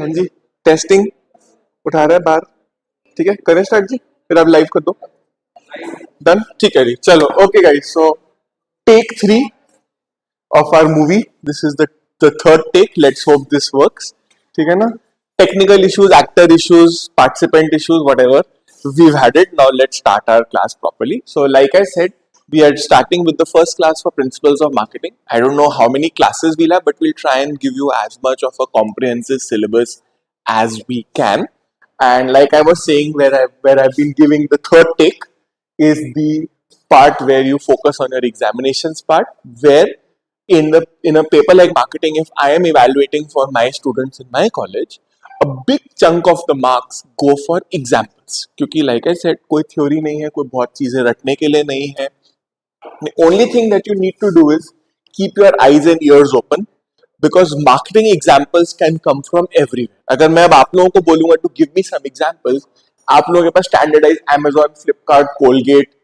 हाँ जी, टेस्टिंग उठा रहा है बाहर। ठीक है, करें स्टार्ट जी, फिर आप लाइव कर दो। डन, ठीक है जी, चलो okay guys. So take 3 of our movie. This is the third take. Let's hope this works. ठीक है ना? Technical issues, actor issues, participant issues, whatever. We've had it. Now let's start our class properly. So, like I said, we are starting with the first class for principles of marketing. I don't know how many classes we'll have, but we'll try and give you as much of a comprehensive syllabus as we can. And like I was saying, where I've been giving the third take is the part where you focus on your examinations part, where in a paper like marketing, if I am evaluating for my students in my college, a big chunk of the marks go for examples. क्योंकि like I said, कोई theory नहीं है, कोई बहुत चीजें रटने के लिए नहीं है. The only thing that you need to do is keep your eyes and ears open, because marketing examples can come from everywhere. अगर मैं अब आप लोगों को बोलूंगा to give me some examples, आप लोगों के पास standardized Amazon, Flipkart, Colgate,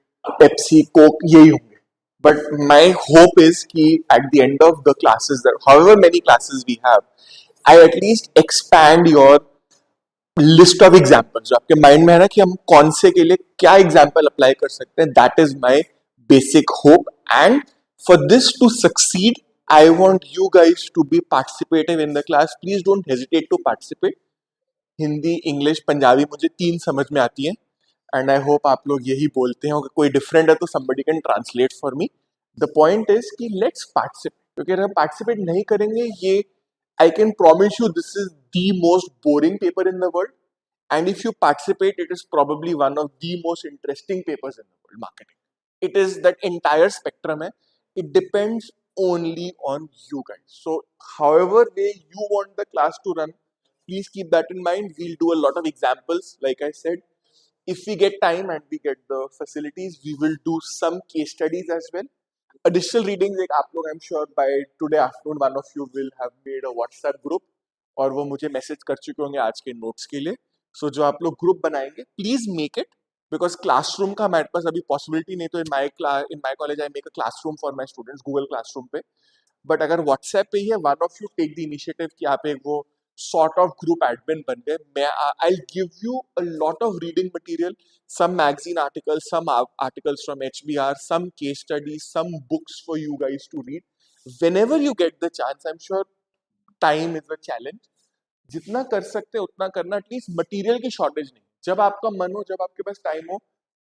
Pepsi, Coke यही होंगे. But my hope is कि at the end of the classes, that however many classes we have, I at least expand your list of example जो आपके mind में है ना कि हम कौन से के लिए क्या एग्जाम्पल अप्लाई कर सकते हैं. That is my basic hope. And for this to succeed, I want you guys to be participative in the class. Please don't hesitate to participate. Hindi, English, Punjabi मुझे 3 समझ में आती है. एंड आई होप आप लोग यही बोलते हैं. अगर कोई डिफरेंट है तो somebody can translate for me. The point is कि लेट्स पार्टिसिपेट. क्योंकि अगर हम पार्टिसिपेट नहीं करेंगे, ये I can promise you this is the most boring paper in the world. And if you participate, it is probably one of the most interesting papers in the world, marketing. It is that entire spectrum. Hai. It depends only on you guys. So, however way you want the class to run, please keep that in mind. We'll do a lot of examples, like I said. If we get time and we get the facilities, we will do some case studies as well. Additional readings, like आप लोग, I'm sure by today afternoon one of you will have made a WhatsApp group और वो मुझे message कर चुके होंगे आज के नोट्स के लिए. सो जो आप लोग ग्रुप बनाएंगे, please make it. Because classroom का हमारे पास अभी पॉसिबिलिटी नहीं. तो in my college I make a classroom for my students Google classroom पे. बट अगर व्हाट्सएप पे ही है, one of you take the initiative कि आप एक वो सॉर्ट ऑफ ग्रुप एडमिन बन गए. मैं I give you a lot of reading material, some magazine articles, some articles from HBR, some case studies, some books for you guys to read. Whenever you get the chance, I'm sure time is a challenge. जितना कर सकते हैं उतना करना. At least material की shortage नहीं. जब आपका मन हो, जब आपके पास टाइम हो,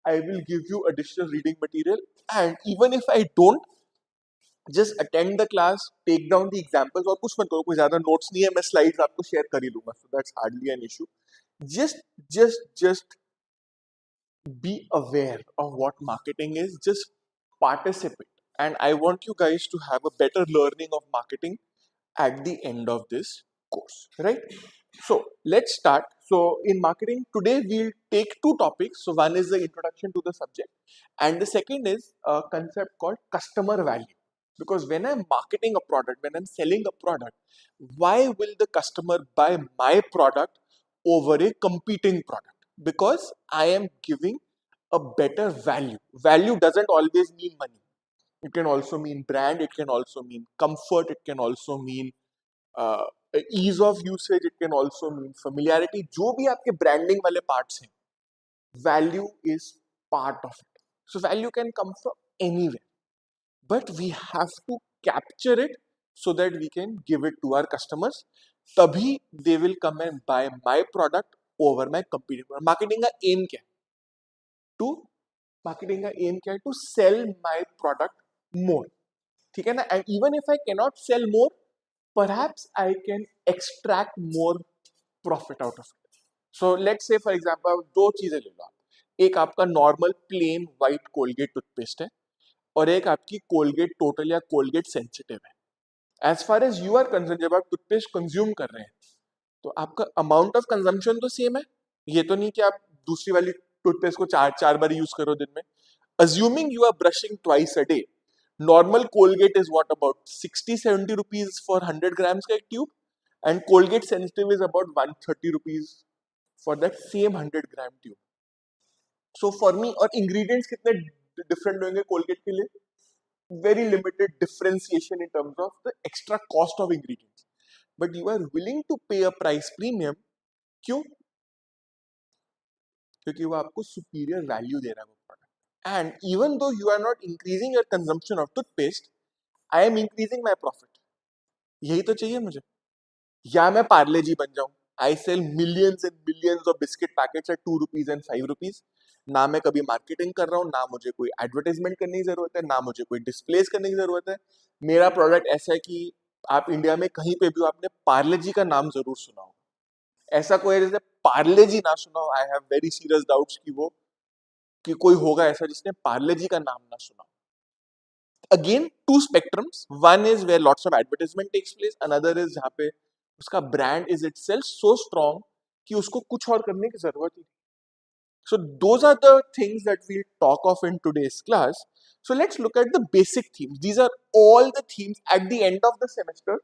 I will give you additional reading material. And even if I don't, just attend the class, take down the examples. और कुछ मत करो, कोई ज्यादा नोट्स नहीं है, मैं स्लाइड्स आपको शेयर कर ही लूंगा. So that's hardly an issue. just be aware of what marketing is. Just participate. And I want you guys to have a better learning of marketing at the end of this course, right? So let's start. So in marketing today we'll take 2 topics. So one is the introduction to the subject, and the second is a concept called customer value. Because when I'm marketing a product, when I'm selling a product, why will the customer buy my product over a competing product? Because I am giving a better value. Value doesn't always mean money. It can also mean brand, it can also mean comfort, it can also mean uh, ease of usage, it can also mean familiarity. जो भी आपके branding वाले parts हैं, value is part of it. So value can come from anywhere, but we have to capture it so that we can give it to our customers. तभी they will come and buy my product over my competing product. Marketing का aim क्या है? To marketing का aim क्या है? To sell my product more. ठीक है ना? And even if I cannot sell more, perhaps I can extract more profit out of it. So let's say for example, दो चीजें ले लो आप. एक आपका normal plain white Colgate toothpaste है और एक आपकी कोलगेट टोटल या कोलगेट सेंसिटिव है. As far as you are concern, जब आप टूथपेस्ट कंज्यूम कर रहे हैं तो आपका अमाउंट ऑफ कंजम्पशन तो सेम है. ये तो नहीं कि आप दूसरी वाली टूथपेस्ट को चार बार यूज करो दिन में. Assuming you are brushing twice a day, normal Colgate is what, about 60-70 rupees for 100 grams का एक tube, and Colgate sensitive is about 130 rupees for that same 100 gram tube. So for me, और ingredients कितने different होंगे Colgate के लिए? Very limited differentiation in terms of the extra cost of ingredients. but you are willing to pay a price premium. क्यों? क्योंकि वो आपको superior value दे रहा है वो product. And even though you are not increasing your consumption of toothpaste, I am increasing my profit. यही तो चाहिए मुझे. या मैं पार्ले जी बन जाऊं. I sell millions and millions of biscuit packets at 2 rupees and 5 rupees. ना मैं कभी मार्केटिंग कर रहा हूँ, ना मुझे कोई एडवर्टाइजमेंट करने की जरूरत है, ना मुझे कोई डिस्प्लेस करने की जरूरत है. मेरा प्रोडक्ट ऐसा है कि आप इंडिया में कहीं पे भी हो, आपने पार्ले जी का नाम जरूर सुना हो. ऐसा कोई है जैसे पार्ले जी ना सुना हो. I have very serious doubts कि कोई होगा ऐसा जिसने पार्ले जी का नाम ना सुना हो. Again, two spectrums. One is where lots of advertisement takes place. Another is जहाँ पे उसका brand is itself so strong कि उसको कुछ और करने की जरूरत ही नहीं. So those are the things that we'll talk of in today's class. So let's look at the basic themes. These are all the themes at the end of the semester,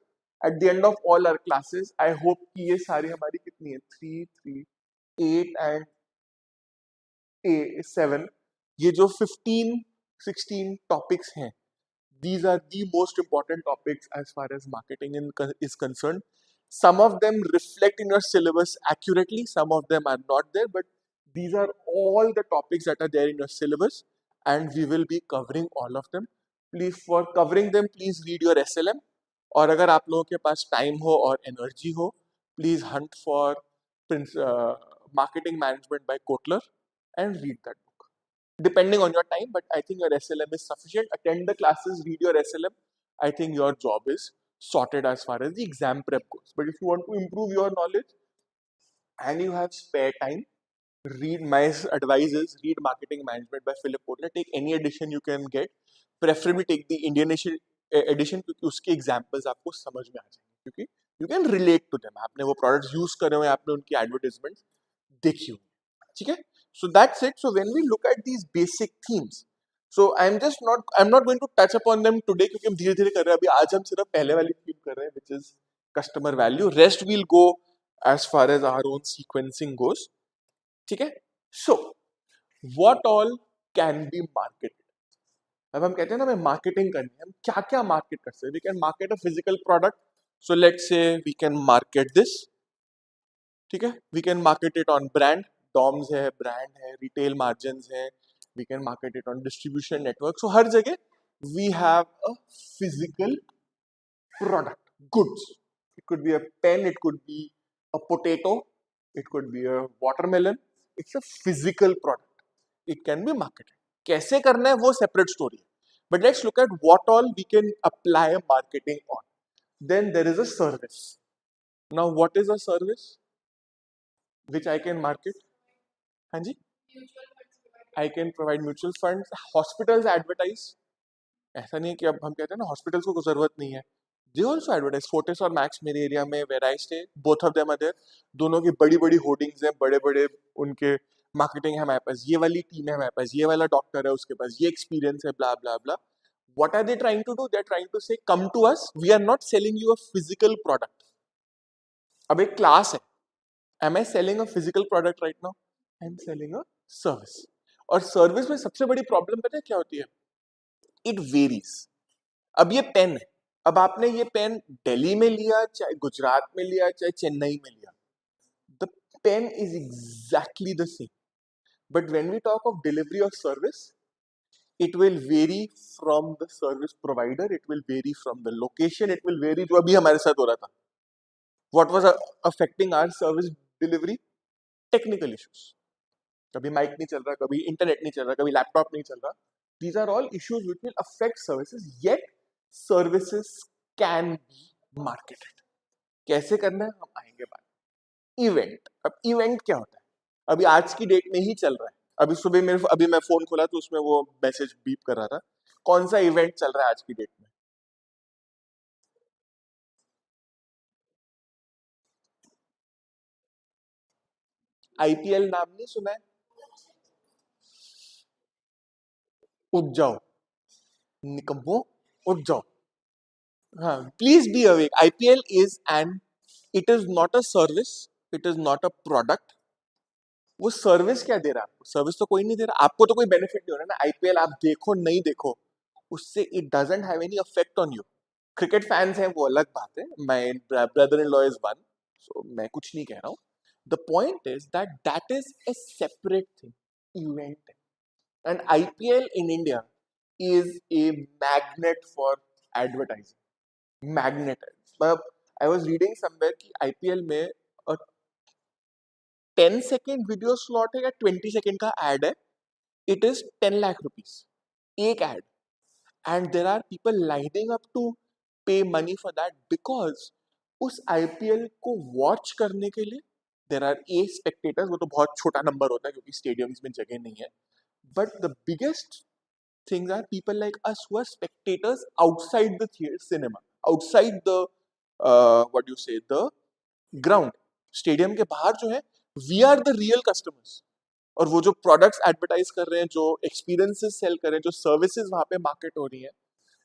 at the end of all our classes. I hope कि ये सारी हमारी कितनी है? 3, 3, 8 and 7. ये जो 15, 16 topics हैं, these are the most important topics as far as marketing is concerned. Some of them reflect in your syllabus accurately, some of them are not there, but these are all the topics that are there in your syllabus, and we will be covering all of them. Please, for covering them, please read your SLM. और अगर आप लोगों के पास time हो और energy हो, please Hunt for marketing management by Kotler and read that book. Depending on your time, but I think your SLM is sufficient. Attend the classes, read your SLM. I think your job is sorted as far as the exam prep goes. But if you want to improve your knowledge and you have spare time, read my advice is read Marketing Management by Philip Kotler. Take any edition you can get. Preferably take the Indian edition क्योंकि उसके examples आपको समझ में आ जाएंगे क्योंकि you can relate to them. आपने वो products use करे हुए, आपने उनकी advertisements देखी हुई. ठीक है? So that's it. So when we look at these basic themes, so I'm not going to touch upon them today क्योंकि हम धीरे धीरे कर रहे हैं. अभी आज हम सिर्फ पहले वाली theme कर रहे हैं, which is customer value. Rest we'll go as far as our own sequencing goes. ठीक है? So what all can be marketed? अब हम कहते हैं ना, हमें मार्केटिंग करनी है. हम क्या क्या मार्केट कर सकते हैं? We can market a physical product. So let's say we can market this. ठीक है? We can market it on brand. Doms है, ब्रांड है, रिटेल मार्जिन्स है. We can market it on distribution network. So हर जगह we have a physical product, goods. It could be a pen, it could be a potato, it could be a watermelon. It's a physical product. It can be marketed. कैसे करना है वो separate story है. But let's look at what all we can apply marketing on. Then there is a service. Now what is a service which I can market? हाँ जी, I can provide mutual fund. Hospitals advertise. ऐसा नहीं है कि अब हम कहते हैं ना हॉस्पिटल्स को जरूरत नहीं है. They also advertise. फोर्टिस और मैक्स मेरे एरिया में where I stay, both of them are there. दोनों की बड़ी बड़ी होर्डिंग्स हैं, बड़े बड़े उनके मार्केटिंग है. हमारे पास ये वाली टीम है, हमारे पास ये वाला डॉक्टर है, उसके पास ये एक्सपीरियंस है, ब्ला ब्ला ब्ला. What are they trying to do? They're trying to say, come to us. We are not selling you a physical product. अब एक क्लास है. Am I selling a physical product right now? I'm selling a service. और service में सबसे बड़ी problem पता है क्या होती है? It varies. अब ये पेन है. अब आपने ये पेन दिल्ली में लिया, चाहे गुजरात में लिया, चाहे चेन्नई में लिया, the pen is exactly the same. But when we talk of delivery of service, it will vary from the service provider, it will vary from the location, it will vary. जो अभी हमारे साथ हो रहा था, what was affecting our service delivery? Technical issues. कभी mic नहीं चल रहा, कभी इंटरनेट नहीं चल रहा, कभी लैपटॉप नहीं चल रहा. These are all issues which will affect services, yet services can be marketed. कैसे करना है हम आएंगे बात. इवेंट. अब इवेंट क्या होता है? अभी आज की डेट में ही चल रहा है. अभी सुबह अभी मैं फोन खोला तो उसमें वो मैसेज बीप कर रहा था. कौन सा इवेंट चल रहा है आज की डेट में? आईपीएल नाम नहीं सुना है? उठ जाओ निकम्मो, उठ जाओ. हाँ, please be awake. IPL is an, it is not a service, it is not a product. वो सर्विस क्या दे रहा है आपको? सर्विस तो कोई नहीं दे रहा. आपको तो कोई बेनिफिट नहीं हो रहा ना. आईपीएल आप देखो नहीं देखो, उससे it doesn't have any effect on you. Cricket fans हैं वो अलग बात है, my brother in law is one, so मैं कुछ नहीं कह रहा हूँ. The point is that that is a separate thing, event. And IPL in India is a magnet for advertising, magnet. मतलब आई वाज रीडिंग समवेयर कि IPL में 10 second video slot है या 20 सेकेंड का एड है, इट इज 10 लाख रुपीज एक ad. And there are people lining up to pay money for that because उस IPL को वॉच करने के लिए देर आर ए स्पेक्टेटर्स. वो तो बहुत छोटा नंबर होता है क्योंकि स्टेडियम्स में जगह नहीं है, but the biggest things are people like us who are spectators outside the theater cinema, outside the what do you say, the ground. Stadium के बाहर जो है, we are the real customers. और वो जो प्रोडक्ट्स एडवर्टाइज कर रहे हैं, जो एक्सपीरियंसेस सेल कर रहे हैं, जो सर्विसेज वहां पे मार्केट हो रही है,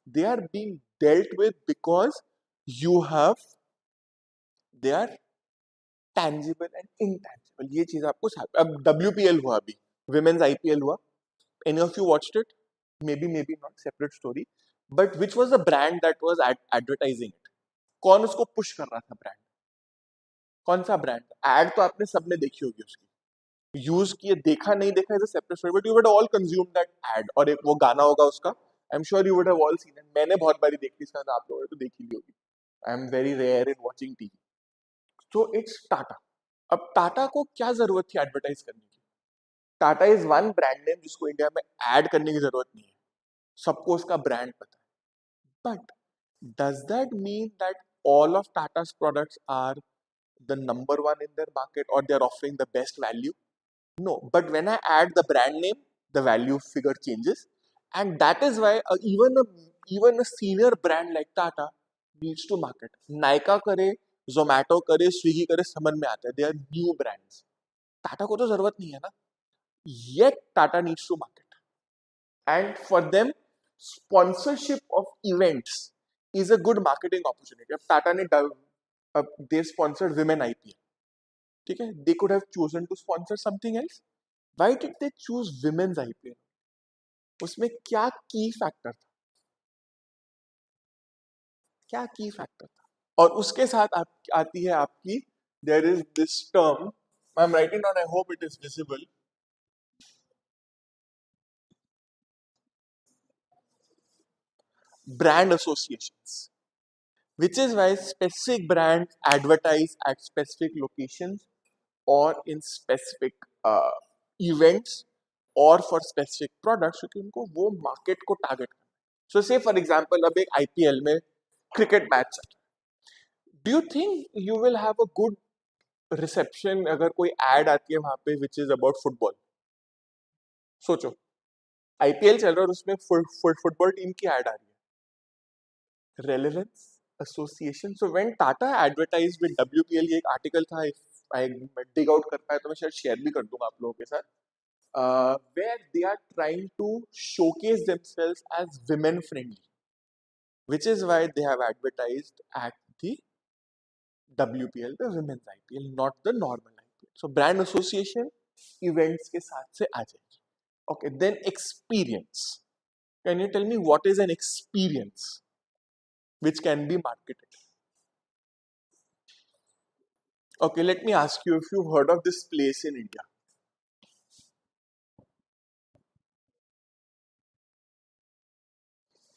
they are being dealt with because you have, they are tangible and intangible. ये चीज आपको अब WPL हुआ, अभी विमेन्स आईपीएल हुआ. Any of you watched it? maybe not, separate story. But which was the brand that was advertising it? कौन उसको push कर रहा था ब्रांड? कौन सा ब्रांड? एड तो आपने सबने देखी होगी, उसकी यूज किए, देखा नहीं देखा is a separate story, but you would all consume that ad. और एक वो गाना होगा उसका, I am sure you would have all seen it. मैंने बहुत बारी देखी इसका, आप लोगों ने तो देखी भी होगी. I am very rare in watching TV. So it's Tata. अब टाटा को क्या जरूरत थी एडवर्टाइज करने की? Tata is one brand name जिसको इंडिया में ऐड करने की जरूरत नहीं है, सबको उसका ब्रांड पता है. But does that mean that all of Tata's products are the number one in their market or they are offering the best value? No, but when I add the brand name, the value figure changes, and that is why even a senior brand like Tata needs to market. Nykaa करे, Zomato करे, Swiggy करे, समझ में आता है, they are new brands. Tata को तो जरूरत नहीं है ना, yet Tata needs to market. And for them, sponsorship of events is a good marketing opportunity. अब टाटा ने they sponsored women IPL, ठीक है, they could have chosen to sponsor something else. Why did they choose women's IPL? उसमें क्या की factor था? क्या की फैक्टर था? और उसके साथ आती है आपकी, there is this term, I'm writing down, I hope it is visible. Brand associations, which is why specific brands advertise at specific locations or in specific events or for specific products, क्योंकि उनको वो market को target करना है. सो से for example अब एक IPL में क्रिकेट मैच चल रहा है, do you think you will have a good reception अगर कोई एड आती है वहां पे विच इज अबाउट फुटबॉल? सोचो, आईपीएल चल रहा है और उसमें फुटबॉल टीम की एड आ रही है. Relevance, association. So when Tata advertise with WPL, ये एक आर्टिकल था, आई डिग आउट कर पाया तो मैं शायद शेयर भी कर दूंगा आप लोगों के साथ, where they are trying to showcase themselves as women friendly, which is why they have advertised at the WPL, the women's IPL, not the normal IPL. So brand association events के साथ से आ जाएगी. Okay, then experience. Can you tell me what is an experience which can be marketed? Okay, let me ask you if you've heard of this place in India.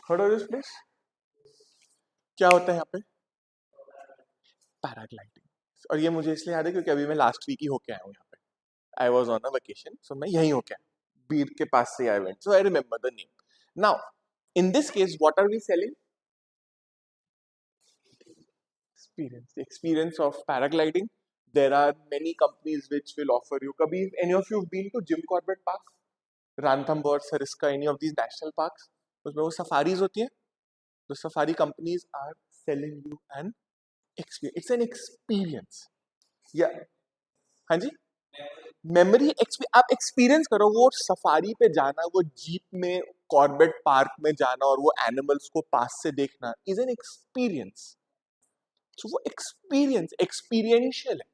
Heard of this place? क्या होता है यहाँ पे? Paragliding. और ये मुझे इसलिए याद है क्योंकि अभी मैं लास्ट वीक ही होके आया हूँ यहाँ पे. I was on a vacation, so मैं यहीं होके आया, बीर के पास से I went, so I remember the name. Now in this case what are we selling? experience, the experience of paragliding. There are many companies which will offer you. Kabhi, any of you have been to Jim Corbett Park, Ranthambore, Sariska, any of these national parks? उसमें वो safaris होती है. The safari companies are selling you an experience. It's an experience. Yeah. हाँ जी. Memory. आप experience करो वो safari पे जाना, वो जीप में कॉर्बेट पार्क में जाना और वो एनिमल्स को पास से देखना इज एन एक्सपीरियंस. सो वो एक्सपीरियंस एक्सपीरियंशियल है.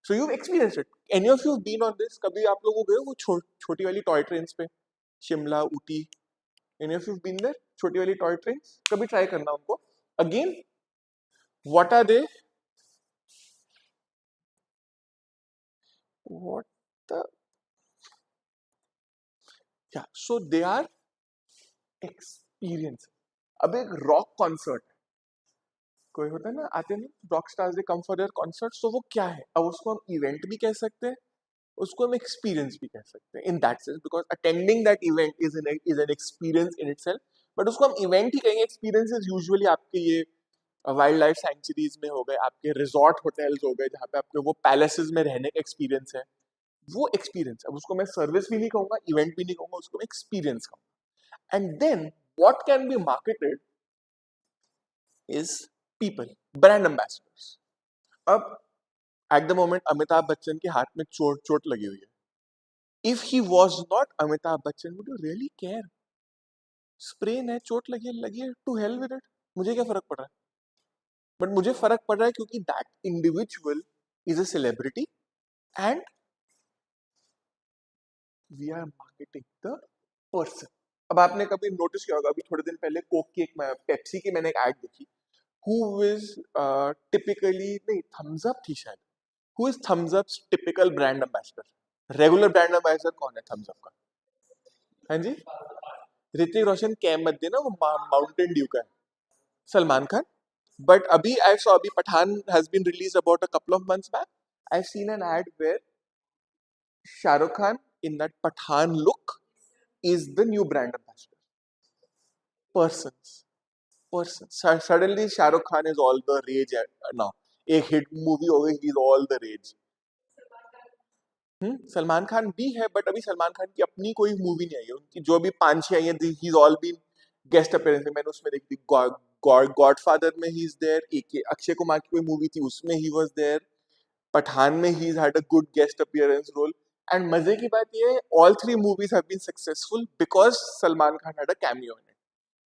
So you experience it. Any of you been on this? कभी आप लोगों गए वो छोटी वाली टॉय ट्रेन्स पे, Shimla, Ooty? Any of you been there? छोटी वाली टॉय ट्रेन्स कभी ट्राई करना उनको. Again, what are they? What the? Yeah, so they are experience. अब एक रॉक कॉन्सर्ट, कोई होता है ना, आते हैं ना rock stars, they come for their concert, तो वो क्या है, अब उसको हम इवेंट भी कह सकते हैं, उसको हम एक्सपीरियंस भी कह सकते हैं in that sense, because attending that event is an experience in itself, but उसको हम इवेंट ही कहेंगे. एक्सपीरियंसेस यूजुअली आपके ये वाइल्ड लाइफ सेंचुरीज में हो गए, आपके रिजॉर्ट होटल्स हो गए, जहाँ पे आपके वो पैलेसेस में रहने का एक्सपीरियंस है, वो एक्सपीरियंस. अब उसको मैं सर्विस भी नहीं कहूंगा, इवेंट भी नहीं कहूंगा, उसको मैं एक्सपीरियंस कहूंगा. And then what can be marketed is people, brand ambassadors. अब at the moment Amitabh Bachchan के हाथ में चोट चोट लगी हुई है. If he was not Amitabh Bachchan, would you really care? Sprain है, चोट लगी है, टू हेल विद इट, मुझे क्या फर्क पड़ रहा है? बट मुझे फर्क पड़ रहा है क्योंकि that individual is a celebrity and we are marketing the person. अब आपने कभी नोटिस किया होगा, अभी थोड़े दिन पहले कोक की एक, पेप्सी की मैंने एक एड देखी. हु इज टिपिकली, नहीं थम्स अप थी शायद, who is Thums Up typical brand ambassador? Regular brand ambassador कौन है थम्स अप का? हाँ जी, ऋतिक रोशन कैम मत देना, वो माउंटेन ड्यू का है. सलमान खान. बट अभी आई सॉ, अभी Pathan has been release about a couple of months back. I seen an ad where Shahrukh Khan in that Pathan look is the new brand ambassador. Persons. Suddenly Shahrukh Khan is all the rage now. एक hit movie हो गई, he is all the rage. Salman Khan भी है, but अभी सलमान खान की अपनी कोई movie नहीं आई है. उनकी जो भी 5-6 आई है, he is all been guest appearance. मैंने उसमें देखी थी, गॉडफादर में ही इज देयर. एक अक्षय कुमार की कोई मूवी थी, उसमें ही वाज देयर. पठान में he had a good guest appearance role. And मजे की बात ये है, all 3 movies have been successful because Salman Khan had a cameo in it.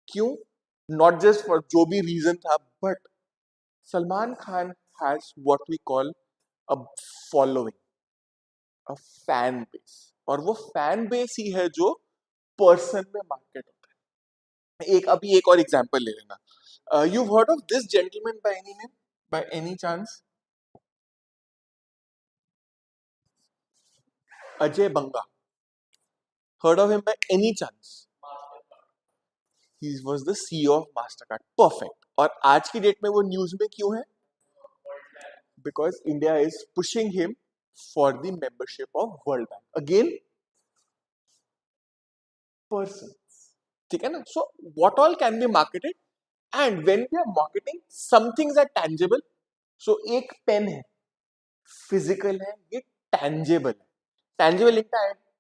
क्यों? नॉट जस्ट फॉर जो भी रीजन था, but Salman Khan has what we call a following, a fan base. और वो फैन बेस ही है जो पर्सन में मार्केट होता है. अभी एक और एग्जांपल ले लेना. You heard of this gentleman by any name, by any chance? Ajay Banga. Heard of him by any chance? He was the CEO of Mastercard. Perfect. और आज की डेट में वो न्यूज में क्यों है? Because India is pushing him for the membership of World Bank. Again, persons. ठीक है ना? So what all can be marketed? And when we are marketing, some things are tangible. So एक pen है, physical है, ये tangible है. Tangible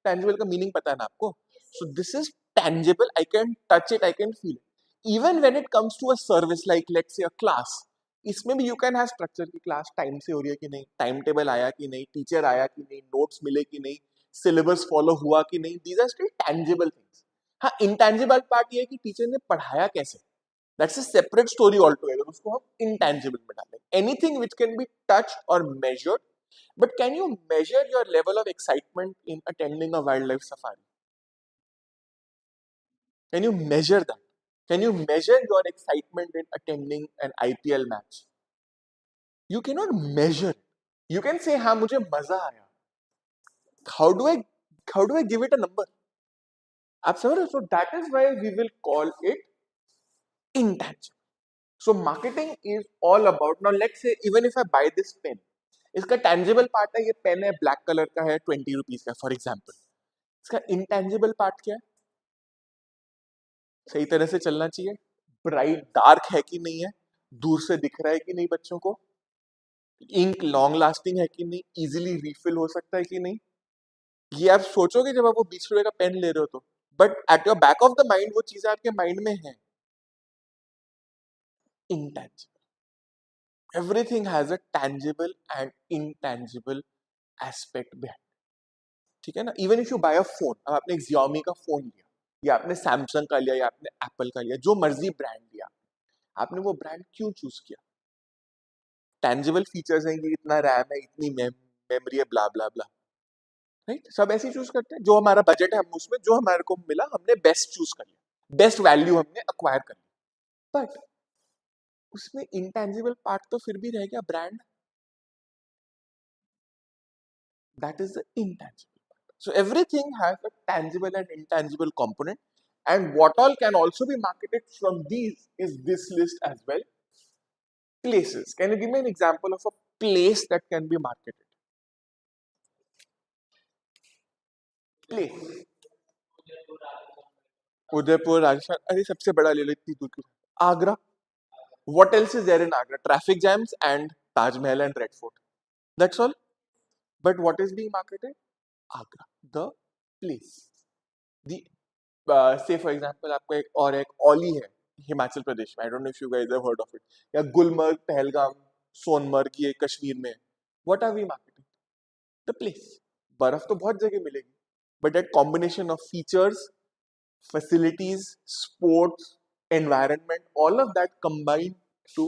tangible का meaning पता है ना आपको? So this is tangible. I can touch it, I can feel it. Even when it comes to a service like let's say a class, इसमें भी यू कैन हैव स्ट्रक्चर की class time से हो रही है कि नहीं, टाइम टेबल आया कि नहीं, टीचर आया कि नहीं, नोट्स मिले कि नहीं, सिलेबस फॉलो हुआ कि नहीं. These are still tangible things. हाँ, इंटैंजिबल पार्ट ये है कि टीचर ने पढ़ाया कैसे, that's a separate story all together, उसको हम इंटैंजिबल में डालेंगे. Anything which can be touch और measured. But can you measure your level of excitement in attending a wildlife safari? Can you measure that? Can you measure your excitement in attending an IPL match? You cannot measure it. You can say, हाँ मुझे मजा आया. How do I give it a number? आप समझ रहे हो? So that is why we will call it intangible. So marketing is all about, now let's say even if I buy this pen, इसका tangible part है, ये pen है, black colour का है, 20 रुपीज का फॉर एग्जाम्पल. इसका intangible part क्या है? सही तरह से चलना चाहिए, ब्राइट डार्क है कि नहीं है, दूर से दिख रहा है कि नहीं बच्चों को, इंक लॉन्ग लास्टिंग है कि नहीं, इजीली रिफिल हो सकता है कि नहीं. ये आप सोचोगे जब आप वो 20 रुपए का पेन ले रहे हो तो, but at your back of the mind वो चीजें आपके माइंड में है. Intangible. Everything has a tangible and intangible aspect behind. ठीक है ना? Even if you buy a phone, अब आपने एक Xiaomi का फोन लिया, या आपने सैमसंग का लिया, या आपने एप्पल का लिया, जो मर्जी ब्रांड लिया, आपने वो ब्रांड क्यों चूज किया? टैंजिबल फीचर्स हैं कि इतना रैम है, इतनी मेमोरी है, ब्ला ब्ला ब्ला, राइट? सब ऐसे चूज करते हैं, जो हमारा बजट है हम उसमें जो हमारे को मिला हमने बेस्ट चूज कर लिया, बेस्ट वैल्यू हमने अक्वायर कर लिया. बट उसमें इंटेंजिबल पार्ट तो फिर भी रह गया brand. That is the intangible part. So everything has a tangible and intangible component, and what all can also be marketed from these is this list as well. Places. Can you give me an example of a place that can be marketed? Place. Udaipur Rajasthan. अरे सबसे बड़ा ले लो, इतनी दूर क्यों? Agra. What else is there in Agra? Traffic jams and Taj Mahal and Red Fort. That's all. But what is being marketed? Agra, the place. The say for example आपका एक ओली है हिमाचल प्रदेश में. I don't know if you guys have heard of it. या गुलमर्ग, पहलगाम, सोनमर्ग ये कश्मीर में. What are we marketing? The place. बर्फ तो बहुत जगह मिलेगी, but that combination of features, facilities, sports, environment, all of that combined to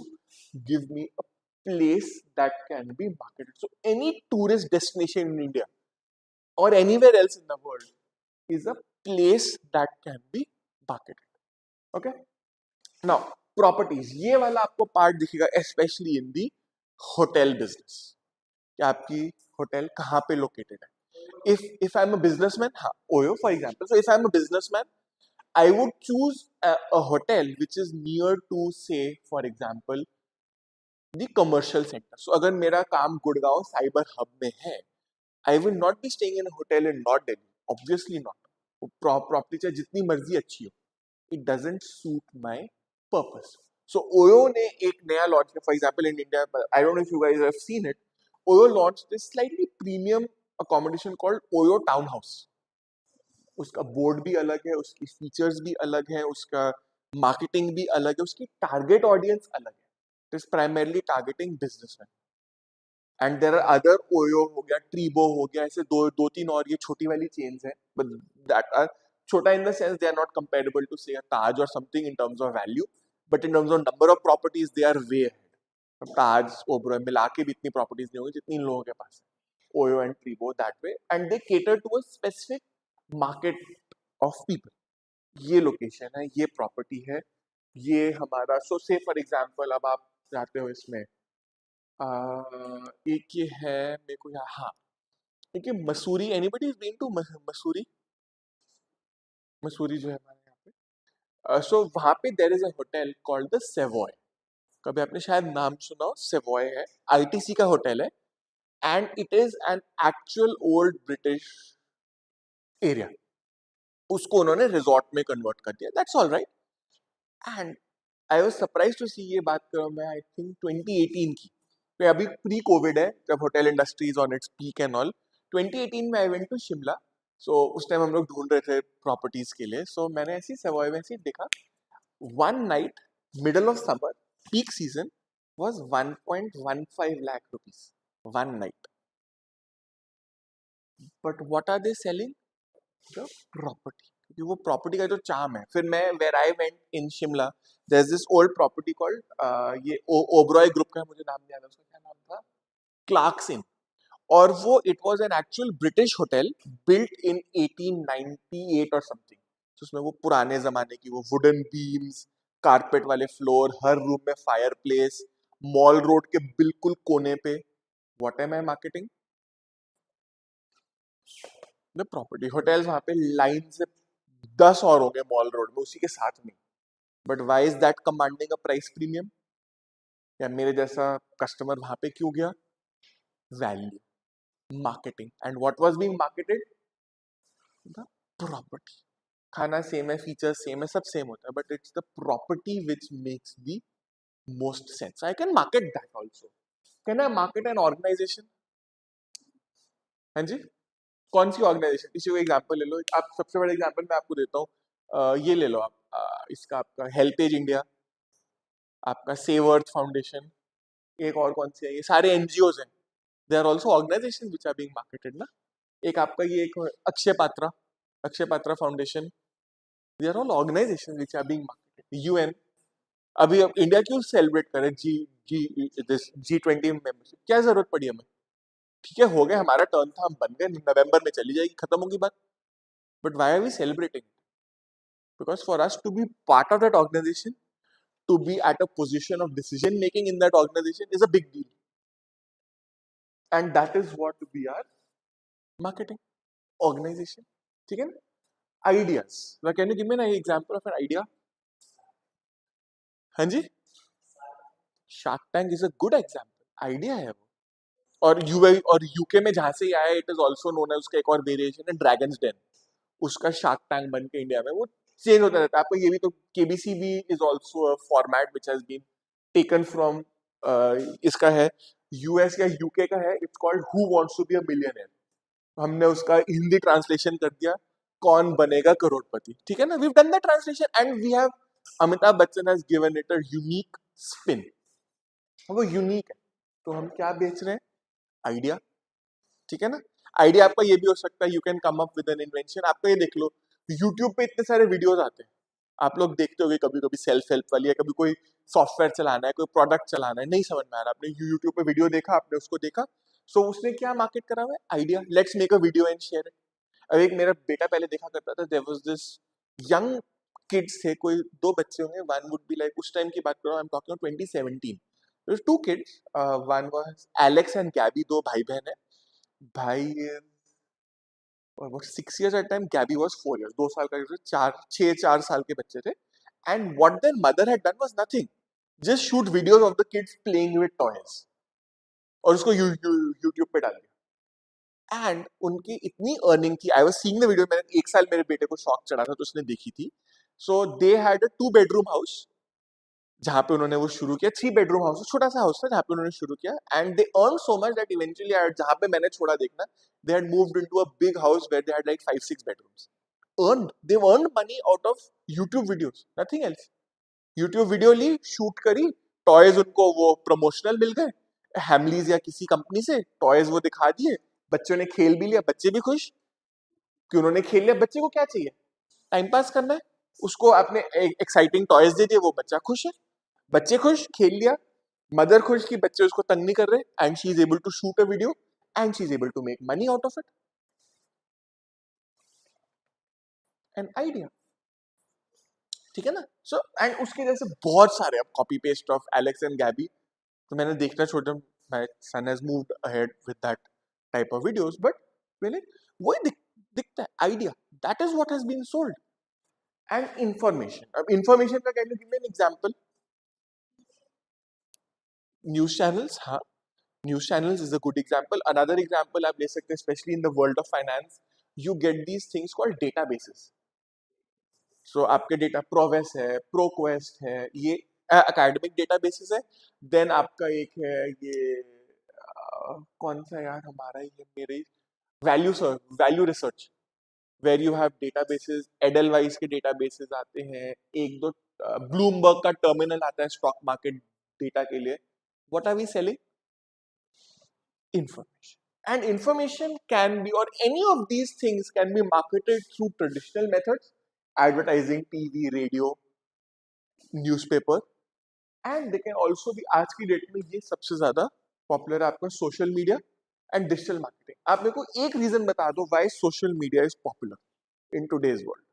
give me a place that can be marketed. So any tourist destination in India or anywhere else in the world is a place that can be marketed. Okay. Now properties, ये वाला आपको part दिखेगा especially in the hotel business. कि आपकी hotel कहाँ पे located है. If I'm a businessman, हाँ, Oyo for example. So if I'm a businessman, I would choose a hotel which is near to, say for example, the commercial center. So अगर मेरा काम Gurgaon cyber hub में है, I will not be staying in a hotel in North Delhi. Obviously not. Property चाहे जितनी मर्जी अच्छी हो, it doesn't suit my purpose. So Oyo ने एक नया लॉन्च किया, for example in India, I don't know if you guys have seen it. Oyo launched this slightly premium accommodation called Oyo Townhouse. उसका बोर्ड भी अलग है, उसकी features भी अलग है, उसका मार्केटिंग भी अलग है, उसकी टारगेट ऑडियंस अलग है. It is primarily targeting businessman. And there are other OYO हो गया, ट्रीबो हो गया, ऐसे दो तीन और ये छोटी वाली चेन्स हैं, बट दैट आर छोटा in the sense they are not comparable to say Taj और something in terms of value, but in terms of number of properties they are way ahead. Taj Oberoi मिला के भी इतनी प्रॉपर्टीज नहीं होंगी जितनी इन लोगों के पास है. Oyo and Tribo that way, and they cater to a specific market of people. ये लोकेशन है, ये प्रॉपर्टी है, ये हमारा. सो से फॉर एग्जांपल अब आप जाते हो इसमें, एक ये है मेरे को यहाँ, हाँ, एक ये Mussoorie. Anybody is been to Mussoorie? Mussoorie जो है हमारे यहाँ पे. सो वहाँ पे there is a hotel called the Savoy. कभी आपने शायद नाम सुना हो. सेवॉय है, आईटीसी का होटल है, and it is an actual old British area. उसको उन्होंने रिजॉर्ट में कन्वर्ट कर दिया. That's all right. And I was surprise to see, ये बात कर रहा हूँ मैं आई थिंक 2018 की. तो अभी प्री कोविड है, जब hotel industry is on its peak and all. 2018 में आई वेंट टू शिमला. सो उस टाइम हम लोग ढूंढ रहे थे प्रॉपर्टीज के लिए. सो मैंने ऐसी सवॉय में ऐसी देखा, one night middle of summer peak season was 1.15 lakh rupees one night. But what are they selling? The property. क्योंकि वो प्रॉपर्टी का जो चार्म है. फिर मैं where I went in Shimla, there is this old property called, ये Oberoi group का, मुझे नाम नहीं याद, उसका क्या नाम था, क्लार्क्स इन. और वो it was an actual British hotel built in 1898 और समथिंग. उसमें वो पुराने जमाने की वो वुडन बीम्स, कारपेट वाले फ्लोर, हर रूम में फायर प्लेस, मॉल रोड के बिल्कुल कोने पे. What am I marketing? The property. Hotels वहां पे लाइन से 10 और होंगे मॉल रोड में उसी के साथ में. But why is that commanding a price premium? या मेरे जैसा कस्टमर वहां पे क्यों गया? Value, marketing. And what was being marketed? The property. खाना सेम है, फीचर्स सेम है, सब सेम होता है, but it's the property which makes the most sense. I can market that also. Can I market an organisation? हाँ जी. कौन सी organisation? किसी को एग्जांपल ले लो. आप सबसे बड़ा एग्जांपल मैं आपको देता हूँ. ये ले लो आप, इसका आपका हेल्पेज इंडिया, आपका सेव अर्थ फाउंडेशन, एक और कौन सी है, ये सारे एनजीओज हैं. They are also organisation which are being marketed ना. एक आपका ये एक Akshaya Patra Foundation. They are all organisation which are being marketed. UN. अभी अब इंडिया क्यों सेलिब्रेट करे G20 मेंबरशिप? क्या जरूरत पड़ी हमें? ठीक है, हो गया, हमारा टर्न था, हम बन गए, नवंबर में चली जाएगी, खत्म होगी बात. But why are we celebrating? Because for us to be part of that organisation to be at a position of decision making in that organization is a big deal. And that is what we are marketing organization. ठीक है ना? Ideas. Now, can you give me an example of an idea? हाँ जी? Shark Tank is a good example. Idea है वो. और UK में जहां से ही आया, इट इज ऑल्सो नोन है, उसका एक और वेरिएशन है ड्रैगन्स डेन. उसका शार्क टैंक बन के इंडिया में वो चेंज होता रहता है. आपको ये भी तो केबीसी भी is also a format which has been taken from इसका है यूएस या यूके का है. It's called who wants to be a millionaire. हमने उसका हिंदी ट्रांसलेशन कर दिया कौन बनेगा करोड़पति. ठीक है ना? We have done the translation and we have Amitabh Bachchan has given it a unique spin. वो यूनिक है. तो हम क्या बेच रहे हैं? आइडिया. ठीक है ना? आइडिया आपका ये भी हो सकता है, you can come up with an invention. आपका ये देख लो, यूट्यूब पे इतने सारे वीडियोस आते हैं, आप लोग देखते होगे कभी कभी सेल्फ हेल्प वाली है, कभी कोई सॉफ्टवेयर चलाना है, कोई प्रोडक्ट चलाना है, नहीं समझ में आ रहा, आपने यूट्यूब पे वीडियो देखा, आपने उसको देखा, सो उसने क्या मार्केट करा हुआ है? Idea. Let's make a video and share it. अब एक मेरा बेटा पहले देखा करता था, there was this young kids थे, कोई 2 बच्चे होंगे, वन वुड बी लाइक, उस टाइम की बात कर रहा हूं, I am talking 2017. There was 2 kids, one was Alex and Gabby, 2 भाई बहन है. भाई was 6 years at time, Gabby was 4 years, 2 साल का, 4 के बच्चे थे. And what their mother had done was nothing, just shoot videos of the kids playing with toys और उसको यूट्यूब पे डाल दिया. एंड उनकी इतनी अर्निंग थी. I was seeing the video. मैंने 1 साल मेरे बेटे को शौक चढ़ा था तो उसने देखी थी. So they had a 2 bedroom house जहां पे उन्होंने वो शुरू किया. 3 bedroom हाउस, छोटा सा हाउस था जहां पे उन्होंने शुरू किया. And they earn so much that eventually जहां पे मैंने छोड़ा देखना, they had moved into a big house where they had like 5-6 bedrooms. They've earned money out of YouTube videos, nothing else. YouTube video ली, शूट करी, toys उनको वो promotional मिल गए हैमलीज या किसी कंपनी से, टॉयज वो दिखा दिए, बच्चों ने खेल भी लिया, बच्चे भी खुश कि उन्होंने खेल लिया. बच्चे को क्या चाहिए? टाइम पास करना है. उसको आपने एक्साइटिंग टॉयज दे दिए, वो बच्चा खुश है. बच्चे खुश, खेल लिया, मदर खुश कि बच्चे उसको तंग नहीं कर रहे, and she is able to shoot a video and she is able to make money out of it. An idea. ठीक है ना? सो एंड उसके जैसे बहुत सारे अब copy paste of Alex and Gabby. तो मैंने देखना छोड़ दिया. My son has moved ahead with that type of videos. But पहले वही दिखता है idea. That is what has been sold. And information. अब इंफॉर्मेशन का can you give me an example? News channels. हाँ, news channels is a good example. Another example आप ले सकते हैं, specially in the world of finance, you get these things called databases. So आपके data prowess है, प्रोक्वेस्ट है, ये academic databases है. देन आपका एक है ये कौन सा यार हमारा, ये मेरे Value Research, where you have databases. Edelweiss के डेटाबेसेस आते हैं, एक दो ब्लूमबर्ग का टर्मिनल आता है स्टॉक मार्केट डेटा के लिए. What are we selling? Information. And information can be, or any of these things can be marketed through traditional methods, advertising, TV, radio, newspaper, and they can also be, आज की date में ये सबसे ज्यादा popular है आपका social media and digital marketing. आप मेरे को एक रीजन बता दो why social media is popular in today's world.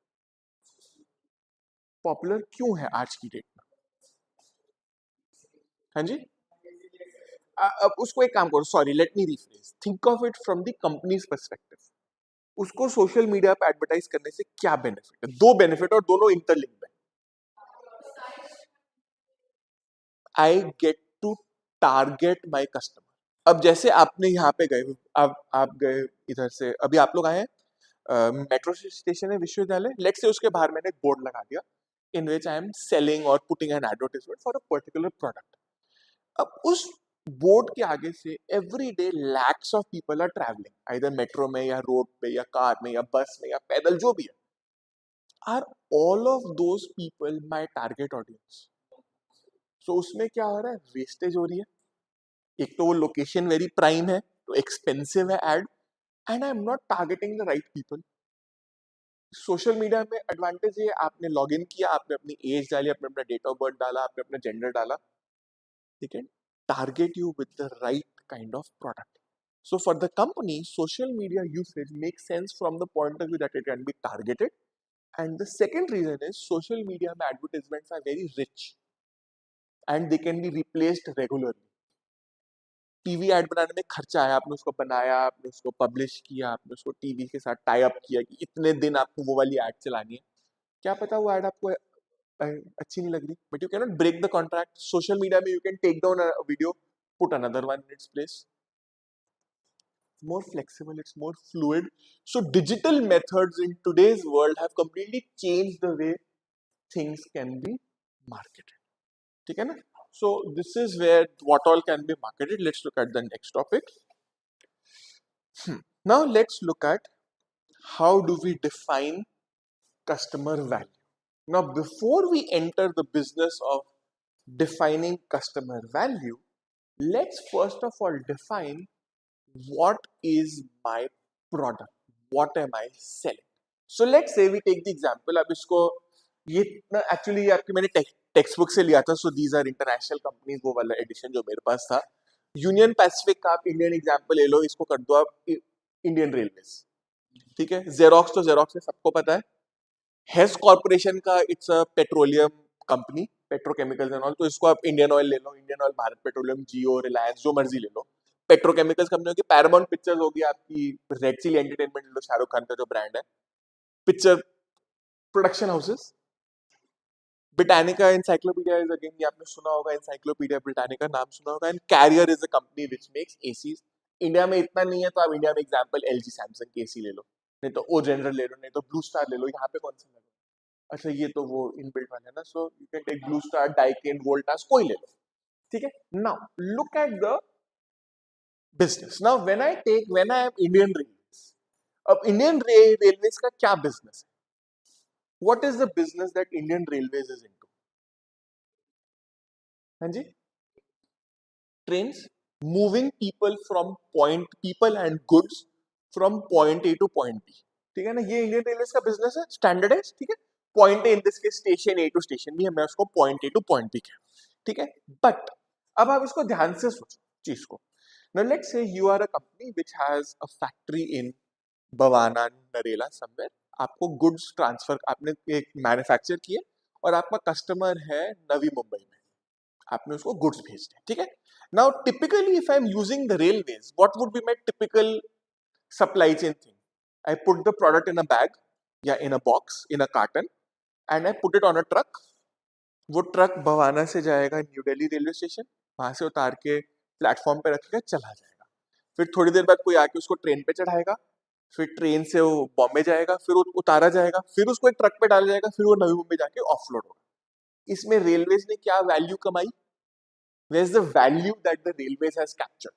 Popular क्यों है आज की डेट में? हाँ जी. अब उसको एक काम करो, sorry let me rephrase, think of it from the companies perspective. उसको सोशल मीडिया पे एडवर्टाइज करने से क्या बेनिफिट है? 2 बेनिफिट और दोनों इंटरलिंक्ड है. I get to target my customer. अब जैसे आपने यहाँ पे गए, आप गए इधर से, अभी आप लोग आए हैं, मेट्रो स्टेशन है विश्वविद्यालय, लेट से उसके बाहर मैंने एक बोर्ड लगा दिया in which I am selling और putting an advertisement for a particular product. अब उस बोर्ड के आगे से every day lakhs of people are travelling, either metro में या रोड पे या कार में या बस में या पैदल, जो भी है. Are all of those people my target audience? So उसमें क्या हो रहा है? वेस्टेज हो रही है. एक तो वो लोकेशन वेरी प्राइम है, तो एक्सपेंसिव है ad, and I am not targeting the right people. Social media में एडवांटेज ये, आपने लॉग इन किया, आपने अपनी एज डाली, आपने अपना डेट ऑफ बर्थ डाला, आपने अपना जेंडर डाला, ठीक है, target you with the right kind of product. So for the company, social media usage makes sense from the point of view that it can be targeted. And the second reason is social media advertisements are very rich. And they can be replaced regularly. TV ad बनाने में खर्चा आया, आपने उसको बनाया, आपने उसको publish किया, आपने उसको टीवी के साथ टाई अप किया कि इतने दिन आपको वो वाली एड चलानी है. क्या पता वो एड आपको अच्छी नहीं लग रही, but you can not break the contract. Social media में you can take down a video, put another one in its place. More flexible, it's more fluid. So digital methods in today's world have completely changed the way things can be marketed. ठीक है ना? So this is where what all can be marketed. Let's look at the next topic. Now let's look at how do we define customer value. Now before we enter the business of defining customer value, let's first of all define what is my product, what am I selling. So let's say we take the example. अब इसको ये ना actually ये आपकी मैंने text book से लिया था. So these are international companies, वो वाला एडिशन जो मेरे पास था. यूनियन पैसिफिक का आप इंडियन एग्जांपल ले लो, इसको कर दो आप इंडियन रेलवेज. ठीक है, जेरोक्स तो जेरोक्स है, सबको पता है. हेस कॉर्पोरेशन का it's a petroleum company, petrochemicals and all, तो इसको आप इंडियन ऑयल ले लो, इंडियन ऑयल, भारत पेट्रोलियम, जियो, रिलायंस, जो मर्जी ले लो. पेट्रोकेमिकल्स कंपनी होगी, पैरामाउंट पिक्चर्स होगी आपकी, रेड चिली एंटरटेनमेंट ले लो, शाहरुख खान का जो ब्रांड है. Picture production houses, Britannica encyclopedia is again, ये आपने सुना होगा, एनसाइक्लोपीडिया ब्रिटानिका नाम सुना होगा. And Carrier is a company which makes ACs. India में इतना नहीं है तो आप इंडिया में एग्जांपल एलजी सैमसंग की एसी ले लो, नहीं तो ओ जनरल ले लो, नहीं तो ब्लू स्टार ले लो. यहाँ पे कौन सा लगा? अच्छा ये तो वो इनबिल्ट वाला है ना. So you can take Blue Star, Daikin, Voltas, कोई ले लो. ठीक है. Now look at the business. Now when I am Indian Railways, अब इंडियन रेलवेज का क्या बिजनेस है? What is the business that Indian Railways is into? हाँ जी, trains, moving people and goods from point A to point B. ठीक है ना, ये इंडियन रेलवेज का बिजनेस है, स्टैंडर्डाइज. ठीक है, point A in this case station A to station B है, मैं उसको point A to point B कह. ठीक है, बट अब आप इसको ध्यान से सोचो चीज को. Now let's say you are a company which has a factory in Bawana, Narela, somewhere. आपको गुड्स ट्रांसफर, आपने एक मैन्युफैक्चर किए और आपका कस्टमर है नवी मुंबई में, आपने उसको गुड्स भेज दिए. ठीक है. Now typically if I am using the railways, what would be my typical supply chain thing? I put the product in a bag या in a box, in a carton, and I put it on a truck. वो truck Bawana से जाएगा new Delhi railway station, वहां से उतार के platform पे रखेगा, चला जाएगा. फिर थोड़ी देर बाद कोई आके उसको ट्रेन पे चढ़ाएगा, फिर ट्रेन से वो बॉम्बे जाएगा, फिर वो उतारा जाएगा, फिर उसको एक ट्रक पे डाला जाएगा, फिर वो नवी मुंबई जाके ऑफलोड होगा. इसमें रेलवेज ने क्या वैल्यू कमाई? Where is the value that the railways has captured?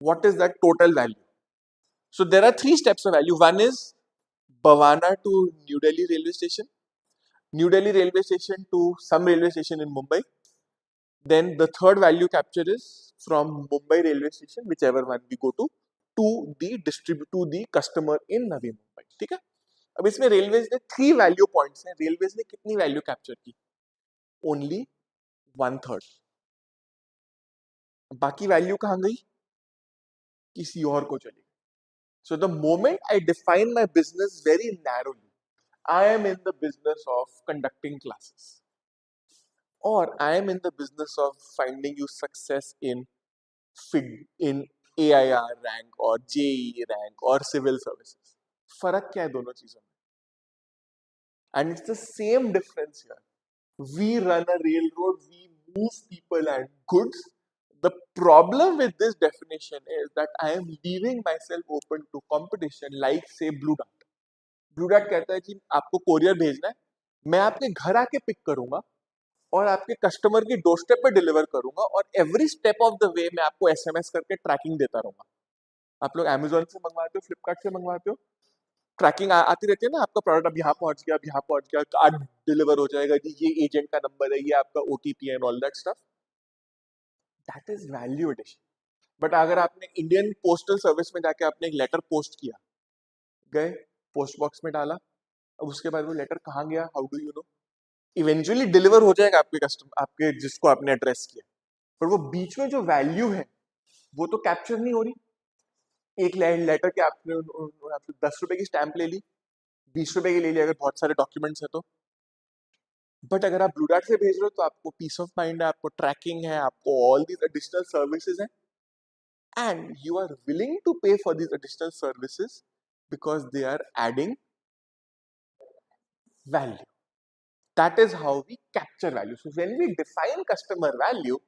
What is that total value? So there are three steps of value. One is Bhavana to New Delhi railway station, New Delhi railway station to some railway station in Mumbai. Then the third value capture is from Mumbai railway station, whichever one we go to the customer in Navi Mumbai. ठीक है. अब इसमें railways ने three value points हैं. Railways ने कितनी value capture की? Only 1/3. बाकी वैल्यू कहां गई? किसी और को चली. So the moment I define my business very narrowly, I am in the business of conducting classes, or I am in the business of finding you success in AIR rank or JEE rank or civil services. फर्क क्या है दोनों चीजों में? And it's the same difference here. We run a railroad, we move people and goods. The problem with this definition is that I am leaving myself open to competition, like say Blue Dart. Blue Dart कहता है कि आपको courier भेजना है, मैं आपके घर आके पिक करूंगा और आपके कस्टमर की डोर स्टेप पे डिलीवर करूंगा, और every step of the way मैं आपको एसएमएस करके ट्रैकिंग देता रहूंगा. आप लोग अमेजोन से मंगवाते हो, फ्लिपकार्ट से मंगवाते हो, ट्रैकिंग आती रहती है ना, आपका प्रोडक्ट अब यहाँ पहुंच गया, अब यहाँ पहुंच गया, कार्ड डिलीवर हो जाएगा जी, ये एजेंट का नंबर है, ये आपका OTP and all that stuff. That is value addition. But अगर आपने इंडियन पोस्टल सर्विस में जाके आपने एक लेटर पोस्ट किया, गए पोस्ट बॉक्स में डाला, अब उसके बाद वो लेटर कहाँ गया, how do you know? Eventually deliver हो जाएगा आपके कस्टमर, आपके जिसको आपने एड्रेस किया, पर वो बीच में जो वैल्यू है वो तो कैप्चर नहीं हो रही. एक लेटर के आपने 10 रुपए की स्टैंप ले ली, 20 रुपए की ले ली, अगर बहुत सारे डॉक्यूमेंट्स है तो. बट अगर आप ब्लू डार्ट से भेज रहे हो तो आपको पीस ऑफ माइंड है, आपको ट्रैकिंग है, आपको ऑल दीज एडिशनल सर्विसेज हैं, and you are willing to pay for these additional services because they are adding value. That is how we capture value. So when we define customer value,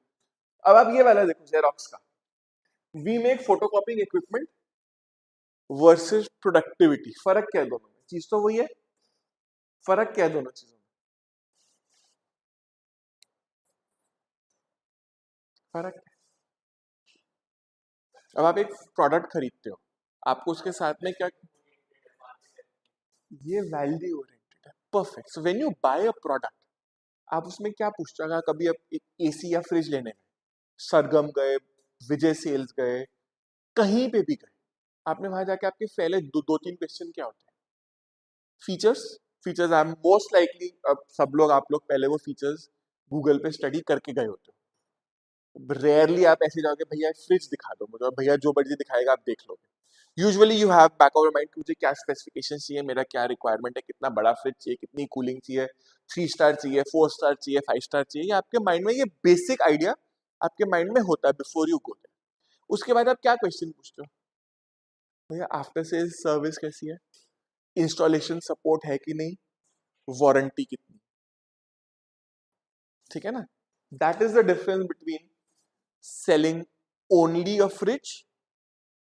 अब आप ये वाला देखो Xerox का, we make photocopying equipment versus productivity. फर्क क्या है दोनों में? चीज तो वही है, फर्क क्या है दोनों चीजों में? फर्क है. अब आप एक प्रोडक्ट खरीदते हो, आपको उसके साथ में क्या, ये वैल्यू ओरिएंटेड है. Perfect. So when you buy a product, आप उसमें क्या पूछते हो? अगर कभी आप एक एसी या फ्रिज लेने गए, सरगम गए, विजय सेल्स गए, कहीं पे भी गए, आपने वहां जाके आपके पहले दो तीन क्वेश्चन क्या होते हैं? Features. Features I am most likely, अब सब लोग, आप लोग पहले वो फीचर्स गूगल पे स्टडी करके गए होते हो. रेयरली आप ऐसे जाओगे भैया फ्रिज दिखा दो मुझे, और भैया जो मर्जी दिखाएगा आप देख लोगे. Usually you have back of your mind मुझे क्या स्पेसिफिकेशन चाहिए, मेरा क्या रिक्वायरमेंट है, कितना बड़ा फ्रिज चाहिए, कितनी कूलिंग चाहिए, 3 स्टार चाहिए, 4 स्टार चाहिए, 5 स्टार चाहिए. ये आपके माइंड में, ये बेसिक आइडिया आपके माइंड में होता है बिफोर यू गो देयर. उसके बाद आप क्या क्वेश्चन पूछते हो? भैया आफ्टर सेल्स सर्विस कैसी है, इंस्टॉलेशन सपोर्ट है कि नहीं, वारंटी कितनी. ठीक है ना? That is the difference between selling only a fridge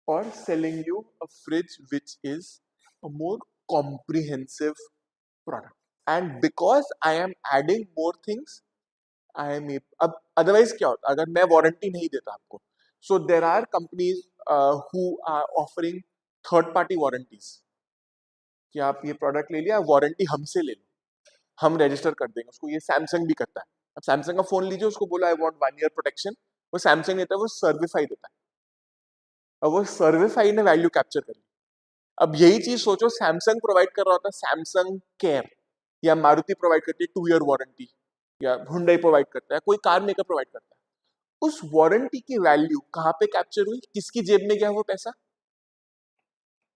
or selling you a fridge which is a more comprehensive product. And because I am adding more things, I am अब otherwise क्या होता अगर मैं warranty नहीं देता आपको? So there are companies who are offering third party warranties कि आप ये प्रोडक्ट ले लिया, वारंटी हमसे ले लो, हम रजिस्टर कर देंगे उसको. ये सैमसंग भी करता है. अब सैमसंग का फोन लीजिए, उसको बोला आई वांट 1 ईयर प्रोटेक्शन, वो सैमसंग देता है, वो सर्विफाई देता है. अब वो सर्विफाई ने वैल्यू कैप्चर कर ली. अब यही चीज सोचो सैमसंग प्रोवाइड कर रहा होता, सैमसंग केयर, या मारुति प्रोवाइड करती है 2 ईयर वारंटी, या हुंडई प्रोवाइड करता है, कोई कार मेकर प्रोवाइड करता है. उस वारंटी की वैल्यू कहां पे कैप्चर हुई? किसकी जेब में गया वो पैसा?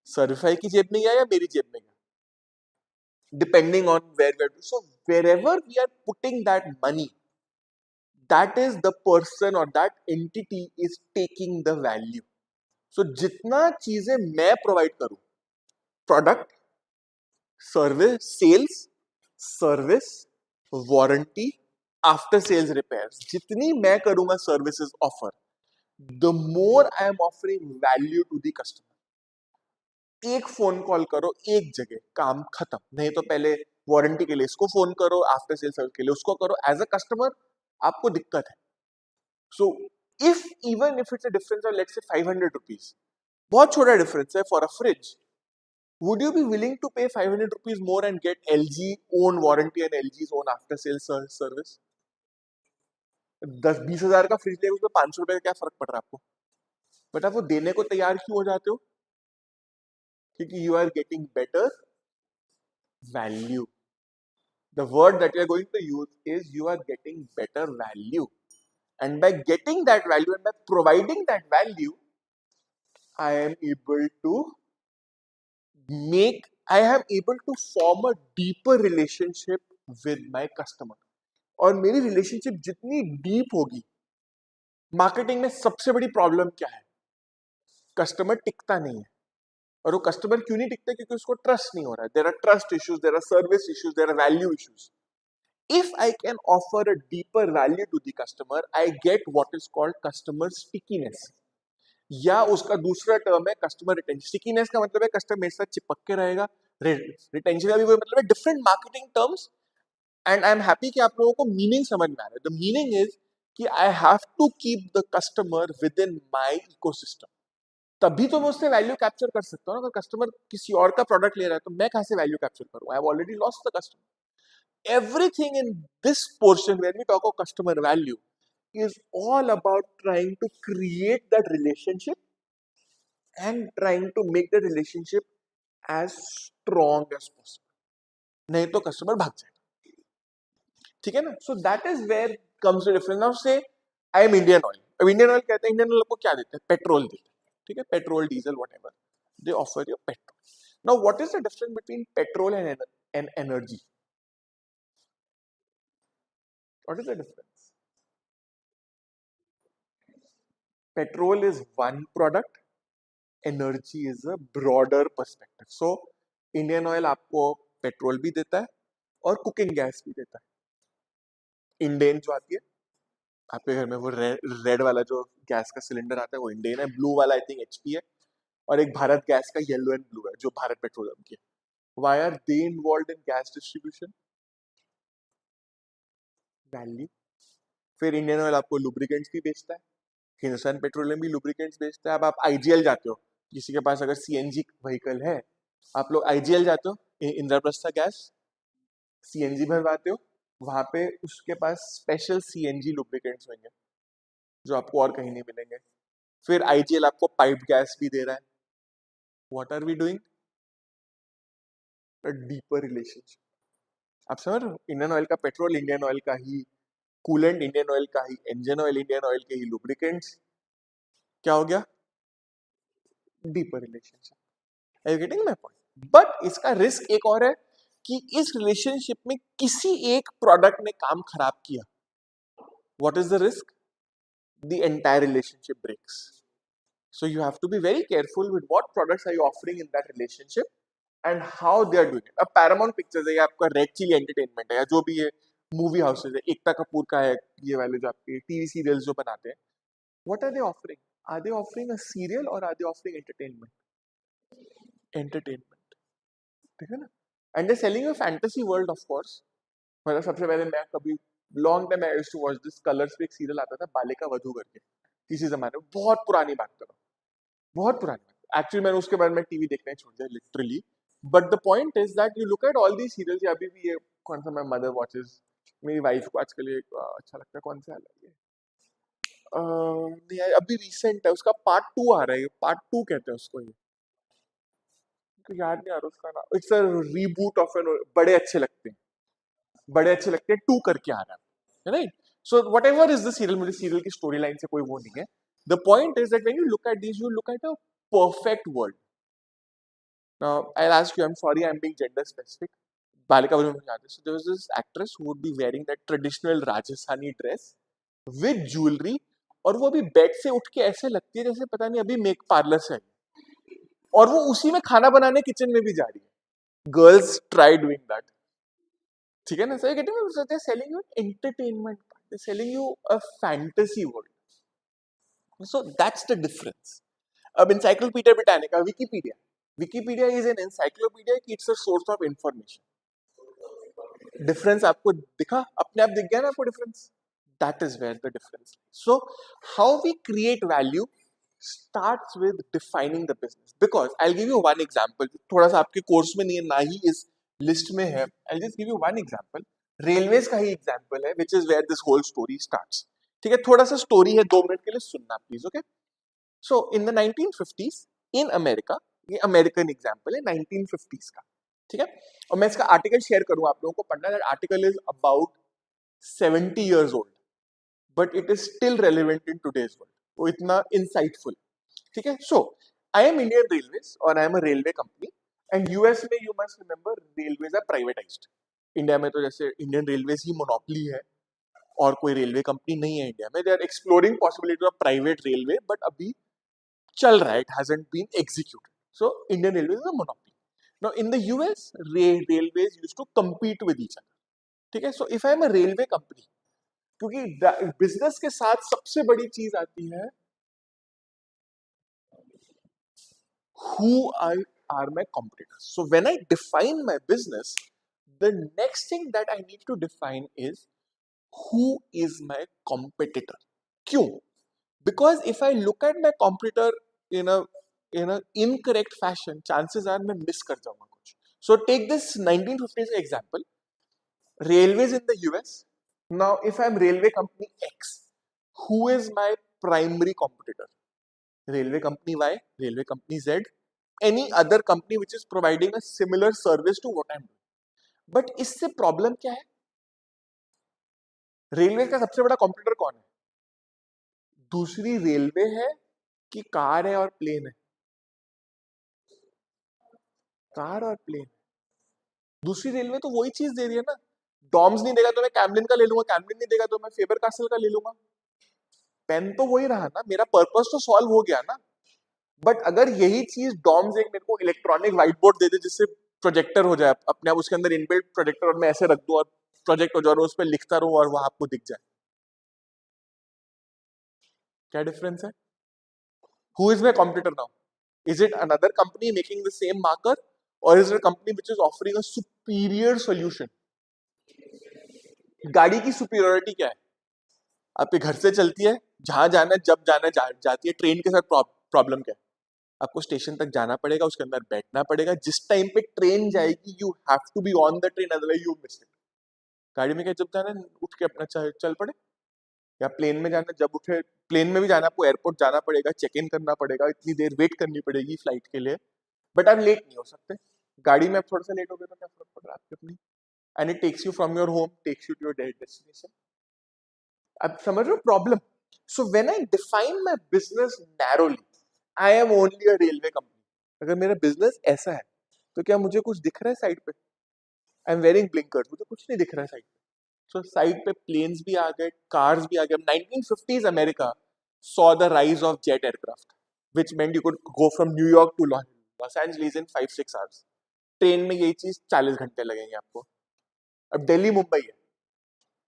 सर्विफाई की जेब में गया या मेरी जेब में गया? Depending on where we are. So wherever we are putting that money, that is the person or that entity is taking the value. So जितना चीजें मैं प्रोवाइड करूं, product, service, warranty, after sales repairs, जितनी मैं करूंगा services offer, the more I am offering value to the customer. एक phone call करो, एक जगह, काम खत्म. नहीं तो पहले वारंटी के लिए इसको फोन करो, आफ्टर सेल सर्विस के लिए उसको करो. एज अ कस्टमर आपको दिक्कत है. So if even if it's a difference of let's say 500 rupees, बहुत छोटा डिफरेंस है for a fridge, would you be willing to pay 500 rupees more and get LG own warranty and LG's own after sales service? 10-20 हजार का fridge ले, उसमें 500 रुपए का क्या फर्क पड़ रहा है आपको? बट आप वो देने को तैयार क्यों हो जाते हो? क्योंकि you are getting better value. The word that we are going to use is you are getting better value. And by getting that value and by providing that value, I am able to I am able to form a deeper relationship with my customer. और मेरी relationship जितनी deep होगी, marketing में सबसे बड़ी problem क्या है? Customer टिकता नहीं है. और वो कस्टमर क्यों नहीं टिकता? क्योंकि उसको ट्रस्ट नहीं हो रहा है. There are trust issues, there are service issues, there are value issues. If I can offer a deeper value to the customer, I get what is called customer stickiness. या उसका दूसरा टर्म है customer retention. Stickiness का मतलब है customer मेरे साथ चिपक के रहेगा. रिटेंशन का भी मतलब है different marketing terms. And I am happy कि आप लोगों को मीनिंग समझ में आ रहा है. द मीनिंग इज कि I have to keep the customer within my ecosystem. तभी तो मैं उससे वैल्यू कैप्चर कर सकता हूँ. अगर कस्टमर किसी और का प्रोडक्ट ले रहा है तो मैं कहां से वैल्यू कैप्चर करूँ? I have already lost the customer. Everything in this portion when we talk of customer value is all about trying to create that relationship and trying to make the relationship as strong as possible. नहीं तो customer भाग जाएगा. ठीक है ना? So that is where comes the difference. Now say I am Indian Oil. अब Indian Oil कहते हैं, Indian Oil को क्या देते हैं? पेट्रोल देते हैं. ठीक है? Petrol, diesel, whatever. They offer you petrol. Now what is the difference between petrol and energy? What is the difference? Petrol is one product, energy is a broader perspective. So Indian Oil आपको petrol भी देता है और cooking gas भी देता है. इंडेन जो आती है आपके घर में, वो रेड वाला जो गैस का सिलेंडर आता है वो इंडेन है. ब्लू वाला आई थिंक एचपी है. और एक भारत गैस का येलो एंड ब्लू है जो भारत पेट्रोलियम की है. Why are they involve in gas distribution? Value. फिर इंडियन ऑयल आपको लुब्रिकेंट्स भी बेचता है, हिंदुस्तान पेट्रोलियम भी लुब्रिकेंट्स बेचता है. अब आप आईजीएल जाते हो, किसी के पास अगर सीएनजी व्हीकल है, आप लोग आईजीएल जाते हो, इंद्रप्रस्थ गैस, सीएनजी भरवाते हो, वहां पे उसके पास स्पेशल सीएनजी लुब्रिकेंट्स होंगे जो आपको और कहीं नहीं मिलेंगे. फिर आईजीएल आपको पाइप गैस भी दे रहा है. What are we doing? A deeper relationship. आप समझ रहे हो? इंडियन ऑयल का पेट्रोल इंडियन ऑयल का ही, कूलेंट इंडियन ऑयल का ही, इंजन ऑयल इंडियन ऑयल के ही, लुब्रिकेंट्स क्या हो गया? Deeper relationship. Are you getting my point? But इसका रिस्क एक और है कि इस रिलेशनशिप में किसी एक प्रोडक्ट ने काम खराब किया. What is the risk? The entire relationship breaks. So you have to be very careful with what products are you offering in that relationship and how they are doing it. अब Paramount Pictures है, या आपका red chilli entertainment है, या जो भी ये movie houses है, एकता कपूर का है, ये वाले जो आपके टीवी सीरियल्स जो बनाते हैं, what are they offering? Are they offering a serial or are they offering entertainment? Entertainment. ठीक है ना? And they're selling you a fantasy world, of course. मतलब सबसे पहले मैं कभी long time I used to watch this, Colors पे एक सीरियल आता था बालिका वधू करके, किसी जमाने में, बहुत पुरानी बात करो, बहुत पुरानी बात. एक्चुअली मैंने उसके बाद में टीवी देखना ही छोड़ दिया literally. But the point is that you look at all the serials. अभी भी ये कौन सा, मैं मदर वॉचेस, मेरी वाइफ को आजकल ये अच्छा लगता है, कौन सा है ये, नहीं अभी रिसेंट है, उसका पार्ट 2 आ रहा है, पार्ट 2 कहते हैं उसको, ये तो याद नहीं आ रहा उसका नाम. It's a reboot of an, बड़े अच्छे लगते हैं, बड़े अच्छे लगते हैं 2 करके आ रहा है, right? So what ever is the serial, मुझे सीरियल की स्टोरी लाइन से कोई वो नहीं है. The point is that when you look at this, you look at a perfect world. Now, I'll ask you, I'm sorry I'm being gender specific. Balika Varun Yadav. So there was this actress who would be wearing that traditional Rajasthani dress with jewelry, और वो अभी bed से उठ के ऐसे लगती है जैसे पता नहीं अभी मेक पार्लर से आई, और वो उसी में खाना बनाने किचन में भी जा रही है. Girls try doing that. ठीक है ना? सही कहते हैं. They are selling you entertainment, they are selling you a fantasy world. So that's the difference. अब encyclopedia britannica, wikipedia is an encyclopedia कि it's a source of information. Difference आपको दिखा, अपने आप दिख गया ना आपको difference? That is where the difference. So how we create value starts with defining the business. Because I'll give you one example, थोड़ा सा आपके कोर्स में नहीं है, ना ही इस लिस्ट में है. I'll just give you one example. Railways का ही एग्जाम्पल है, which is where this whole story starts. ठीक है, थोड़ा सा स्टोरी है, 2 मिनट के लिए सुनना please. Okay? So in the 1950s in America, ये अमेरिकन एग्जाम्पल है 1950s का. ठीक है, और मैं इसका आर्टिकल शेयर करूं आप लोगों को पढ़ना. That article is about 70 years old, but it is still relevant in today's world. वो इतना इंसाइटफुल. ठीक है. So I am Indian Railways और I am a railway company, and US में you must remember railways are privatised. India में तो जैसे Indian railways ही monopoly है और कोई रेलवे कंपनी नहीं है इंडिया में. They are exploring possibility of private railway, but अभी चल रहा है, it hasn't been executed. So Indian railway is a monopoly. Now in the US railways used to compete with each other. ठीक है. So if I am a railway company, क्योंकि business के साथ सबसे बड़ी चीज आती है who are my competitors. So when I define my business, the next thing that I need to define is who is my competitor. क्यों? Because if I look at my competitor in a incorrect fashion, chances are मैं miss कर जाऊंगा कुछ. So take this 1950s example, railways in the US. Now if I'm railway company X, who is my primary competitor? Railway company Y, railway company Z, any other company which is providing a similar service to what I'm doing. But इससे problem क्या है? Railway का सबसे बड़ा competitor कौन है? दूसरी railway है कि कार है और प्लेन है? कार और प्लेन. दूसरी रेलवे तो वही चीज दे रही है ना. डॉम्स नहीं देगा तो मैं कैमलिन का ले लूंगा, कैमलिन नहीं देगा तो मैं फेबर कासल का ले लूंगा। पेन तो वही रहा ना, मेरा पर्पस तो सॉल्व हो गया ना। बट अगर यही चीज डॉम्स एक मेरे को इलेक्ट्रॉनिक व्हाइट बोर्ड दे दे जिससे प्रोजेक्टर हो जाए अपने आप, उसके अंदर इनबिल्ट प्रोजेक्टर, और मैं ऐसे रख दूं और प्रोजेक्ट हो जाए और उस पर लिखता रहूं और वहां आपको दिख जाए, क्या डिफरेंस है? Who is my competitor now? Is it another company making the same marker, और is it a company which is offering a superior solution? गाड़ी की सुपीरियरिटी क्या है? आपके घर से चलती है, जहां जाना है जब जाना है जाती है। ट्रेन के साथ प्रॉब्लम क्या है? आपको स्टेशन तक जाना पड़ेगा, उसके अंदर बैठना पड़ेगा, जिस टाइम पे ट्रेन जाएगी you have to be on the train, otherwise you miss it. गाड़ी में क्या, जब जाना है उठ के अपना चल पड़े, या प्लेन में जाना जब उठे, प्लेन में भी जाना आपको एयरपोर्ट जाना पड़ेगा, चेक इन करना पड़ेगा, इतनी देर वेट करनी पड़ेगी फ्लाइट के लिए, बट आप लेट नहीं हो सकते। गाड़ी में आप थोड़ा सा लेट हो गए तो क्या फर्क पड़ रहा है आपकी अपनी, and it takes you from your home, takes you to your destination. आप समझ रहे हो problem? So when I define my business narrowly, I am only a railway company. अगर मेरा बिजनेस ऐसा है तो क्या मुझे कुछ दिख रहा है साइड पे? आई एम वेयरिंग ब्लिंकर्स, मुझे कुछ नहीं दिख रहा है साइड पे। सो साइड पे प्लेन्स भी आ गए, कार्स भी आ गए। 1950s America saw the rise of jet aircraft, which meant you could go from New York to Los Angeles in 5-6 hours. Train में यही चीज 40 घंटे लगेंगे आपको। अब दिल्ली मुंबई है,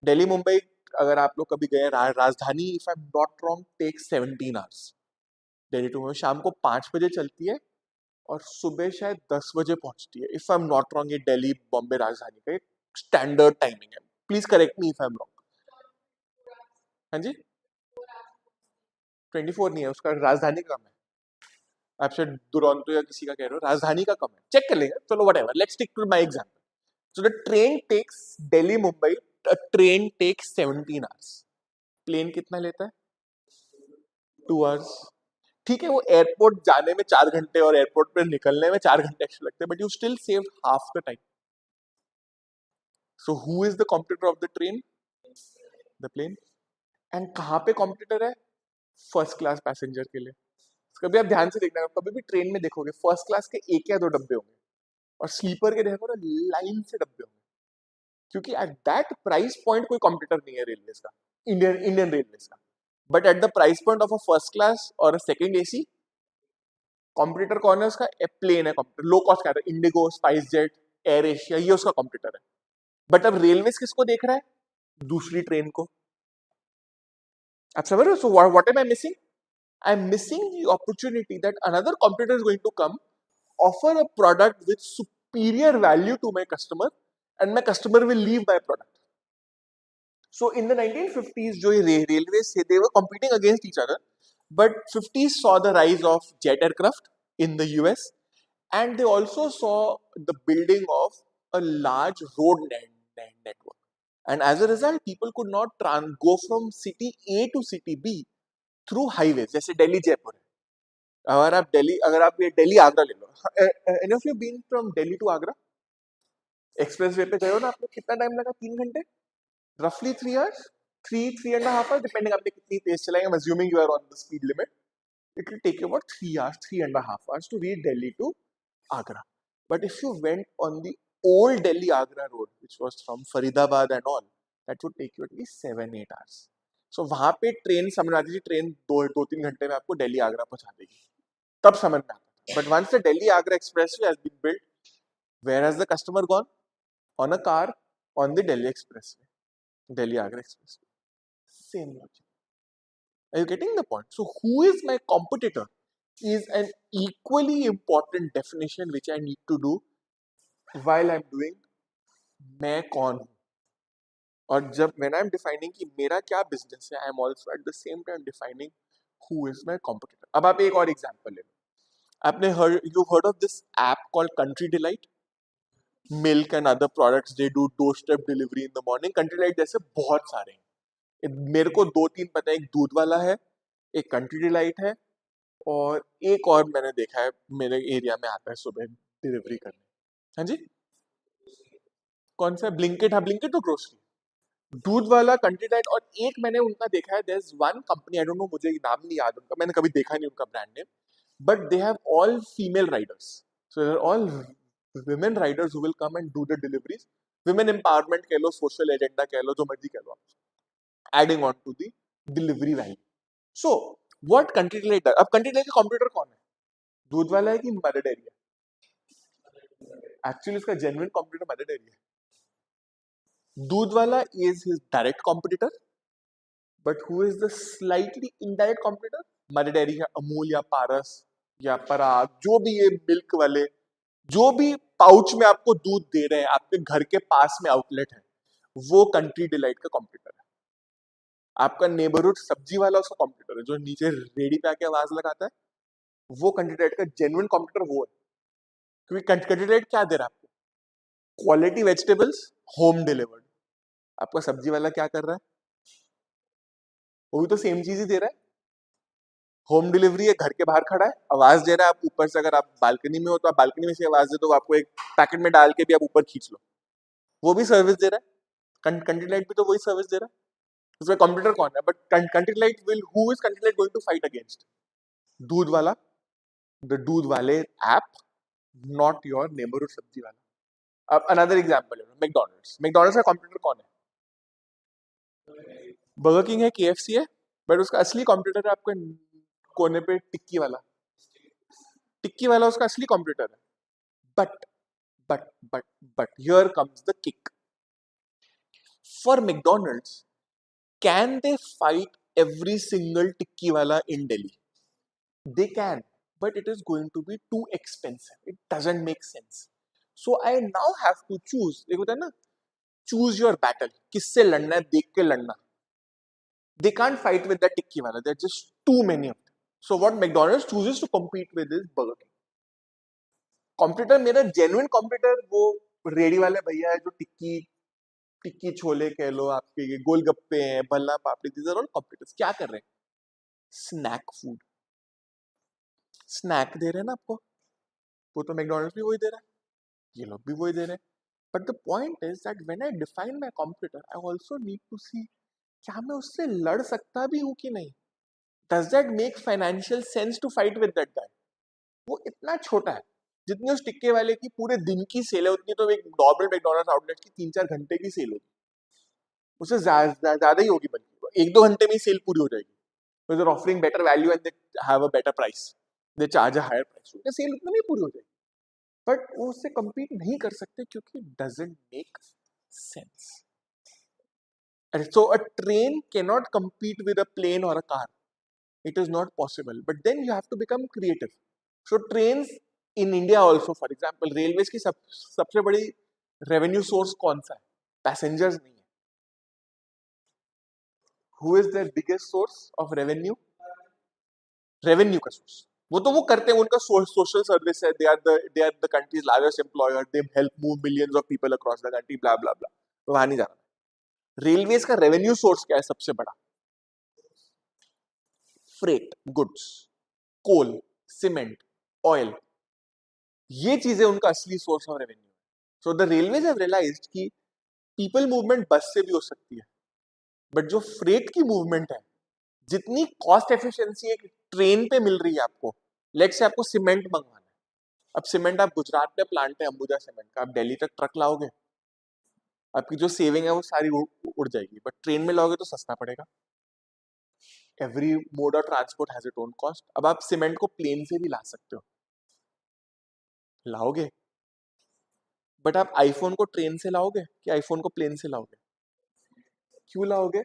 दिल्ली मुंबई अगर आप लोग कभी गए, Rajdhani if I am not wrong takes 17 hours. Delhi to Mumbai शाम को 5 बजे चलती है और सुबह शायद 10 बजे पहुंचती है, if I am not wrong. ये दिल्ली बॉम्बे राजधानी का एक स्टैंडर्ड टाइमिंग है, please correct me if I am wrong. हाँ जी, 24 नहीं है, उसका राजधानी का कम है। आप शायद दुरंतो या किसी का कह रहे हो, राजधानी का कम है, चेक कर लेंगे, चलो whatever, let's stick to my example. So the train takes Delhi Mumbai, train takes 17 hours. Plane कितना लेता है? 2 आवर्स। ठीक है, वो एयरपोर्ट जाने में 4 घंटे और एयरपोर्ट पे निकलने में 4 घंटे एक्स्ट्रा लगते हैं, but you still save half the time. So who is the competitor of the train? The plane. And कहाँ पे कॉम्पिटिटर है? फर्स्ट क्लास पैसेंजर के लिए। कभी आप ध्यान से देखना, कभी भी ट्रेन में देखोगे फर्स्ट क्लास के 1 या 2 डब्बे होंगे, और स्लीपर के देखो ना लाइन से डब्बे होंगे, क्योंकि एट दैट प्राइस पॉइंट कोई कॉम्पिटिटर नहीं है रेलवे का, इंडियन इंडियन रेलवे का। But at the price point of a first class और सेकंड एसी, कॉम्पिटिटर कौन है उसका? प्लेन है कॉम्पिटिटर, लो कॉस्ट का, Indigo, spice jet, air Asia, ये उसका कॉम्पिटिटर है। बट अब रेलवे किसको देख रहा है? दूसरी ट्रेन को। आप समझ रहे हो? So what am I missing? I'm missing the opportunity that another competitor is going to come, offer a product with superior value to my customer, and my customer will leave my product. So in the 1950s, जो railways थे, they were competing against each other, but 50s saw the rise of jet aircraft in the US, and they also saw the building of a large road network. And as a result, people could not go from city A to city B through highways, जैसे दिल्ली जयपुर है। अगर आप ये दिल्ली आगरा ले लो, any of you been from Delhi to Agra? Expressway पे गए हो ना आप लोग, कितना टाइम लगा? 3 घंटे, रफली 3 आवर्स, 3.5 आवर्स, डिपेंडिंग आपने कितनी तेज चलाएंगे, assuming you are on the speed limit, it will take you about 3 hours, 3.5 hours to reach Delhi to Agra. But if you went on the old Delhi Agra road which was from Faridabad and all, that would take you at least 7-8 hours. So वहां पे train समझ आती थी, train 2-3 घंटे में आपको दिल्ली आगरा पहुंचा देगी, तब समझ में आता। But once the Delhi Agra expressway has been built, where has the customer gone? On a car on the Delhi expressway, Delhi Agra expressway. Same logic. Are you getting the point? So who is my competitor is an equally important definition which I need to do while I'm doing मैं कौन हूं। और जब when I'm defining कि मेरा क्या business है, I am also at the same time defining who is my competitor. अब आप एक और एग्जांपल ले लो। आपने heard of this app called Country Delight? Milk and other products, they do doorstep delivery in the morning. Country Delight जैसे बहुत सारे हैं, मेरे को 2-3 पता है। एक दूध वाला है, एक कंट्री डिलाइट है, और एक और मैंने देखा है मेरे एरिया में आता है सुबह डिलीवरी करने। हाँ जी, कौन सा? ब्लिंकिट। हाँ, ब्लिंकिट तो ग्रोसरी, दूध वाला, कंट्री डिलाइट, और एक मैंने उनका देखा है, there is one company, I don't know, मुझे नाम नहीं याद उनका, मैंने कभी देखा नहीं उनका brand name, but they have all female riders, so they are all women riders who will come and do the deliveries women empowerment कह लो, सोशल एजेंडा कह लो, जो मर्जी कह लो, adding on to the delivery value. So what country like that. अब country like का कॉम्पिटिटर कौन है? दूध वाला है कि मदर डेयरी है? एक्चुअली इसका जेन्युइन कॉम्पिटिटर मदर डेयरी है. दूध वाला is his direct competitor, but who is the slightly indirect competitor? Mother Dairy है, अमूल या पारस या पराग, जो भी ये मिल्क वाले, जो भी पाउच में आपको दूध दे रहे हैं, आपके घर के पास में आउटलेट है, वो कंट्री डिलाइट का कॉम्पिटिटर है. आपका नेबरहुड सब्जी वाला उसका कॉम्पिटिटर है, जो नीचे रेडी पे आके आवाज लगाता है, वो कंट्री डिलाइट का जेन्युइन कॉम्पिटिटर वो है. क्योंकि कंट्री डिलाइट क्या दे रहा है आपको? Quality vegetables, home delivered. आपका सब्जी वाला क्या कर रहा है? वो भी तो सेम चीज ही दे रहा है. होम डिलीवरी है, घर के बाहर खड़ा है, आवाज दे रहा है. आप ऊपर से, अगर आप बालकनी में हो तो आप बालकनी में से आवाज दे दो, आपको एक पैकेट में डाल के भी आप ऊपर खींच लो, वो भी सर्विस दे रहा है. कंट्री लाइट भी तो वही सर्विस दे रहा है. उसका कंप्यूटर कौन है? But Country Delight will, who is Country Delight going to fight against? दूध वाला, द दूध वाले ऐप, नॉट योर नेबरहुड सब्जी वाला. अब अनदर एग्जांपल है मैकडॉनल्ड्स. मैकडॉनल्ड्स का कंप्यूटर कौन है? बर्गर किंग है, केएफसी है, बट उसका असली कंप्यूटर है आपके कोने पे टिक्की वाला. टिक्की वाला उसका असली कंप्यूटर है. But but but but here comes the kick. For McDonald's, can they fight every single tikki wala in Delhi? They can, but it is going to be too expensive. It doesn't make sense. So I now have to choose. देखो होता है ना, choose your battle. किससे लड़ना है, देख के लड़ना. They can't fight with that tikki wala. There are just too many of them. So what McDonald's chooses to compete with is Burger King. Competitor, मेरा genuine competitor वो रेडी वाले भैया है जो टिक्की टिक्की छोले कह लो, आपके ये गोलगप्पे हैं, भल्ला पापड़ी, दीज आर ऑल कॉम्पिटिटर्स. क्या कर रहे हैं? Snack food. स्नैक दे रहे हैं ना आपको, वो तो मैकडॉनल्ड्स भी वही दे रहा है, ये लोग भी वही दे रहे हैं. But the point is that when I define my competitor, I also need to see क्या मैं उससे लड़ सकता भी हूँ कि नहीं. Does that make financial sense to fight with that guy? वो इतना छोटा है, जितनी उस टिक्के वाले की पूरे दिन की सेल है, उतनी तो एक नॉर्मल मैकडॉनल्ड्स आउटलेट की 3-4 घंटे की सेल होगी. उससे ज्यादा ही होगी, बल्कि 1-2 घंटे में ही सेल पूरी हो जाएगी. because they're offering better value and they have a better price, they charge a higher price, तो सेल उतनी में पूरी हो जाएगी. बट वो उससे compete नहीं कर सकते क्योंकि it doesn't make sense. So a train cannot compete with a plane or a car. It is not possible. But then you have to become creative. So trains in India also, for example, railways की सबसे बड़ी revenue source कौन सा है? Passengers नहीं है. Who is their biggest source of revenue? Revenue का source. वो करते हैं, उनका social service है. They are the country's largest employer. They help move millions of people across the country. Blah blah blah. तो वहाँ नहीं जाना. रेलवेज का रेवेन्यू सोर्स क्या है सबसे बड़ा? Freight, goods, coal, cement, oil. ये चीजें उनका असली सोर्स ऑफ रेवेन्यू है. So the railways have realized कि पीपल मूवमेंट बस से भी हो सकती है, बट जो फ्रेट की मूवमेंट है, जितनी कॉस्ट एफिशिएंसी एक ट्रेन पे मिल रही है आपको, लेट से आपको सीमेंट मंगवाना है. अब सीमेंट आप गुजरात में प्लांट है अंबुजा सीमेंट का, आप दिल्ली तक ट्रक लाओगे, आपकी जो सेविंग है वो सारी उड़ जाएगी. बट ट्रेन में लाओगे तो सस्ता पड़ेगा. Every mode of transport has it own cost. अब आप सीमेंट को प्लेन से भी ला सकते हो, लाओगे, बट आप आईफोन को ट्रेन से लाओगे कि आईफोन को प्लेन से लाओगे? क्यों लाओगे?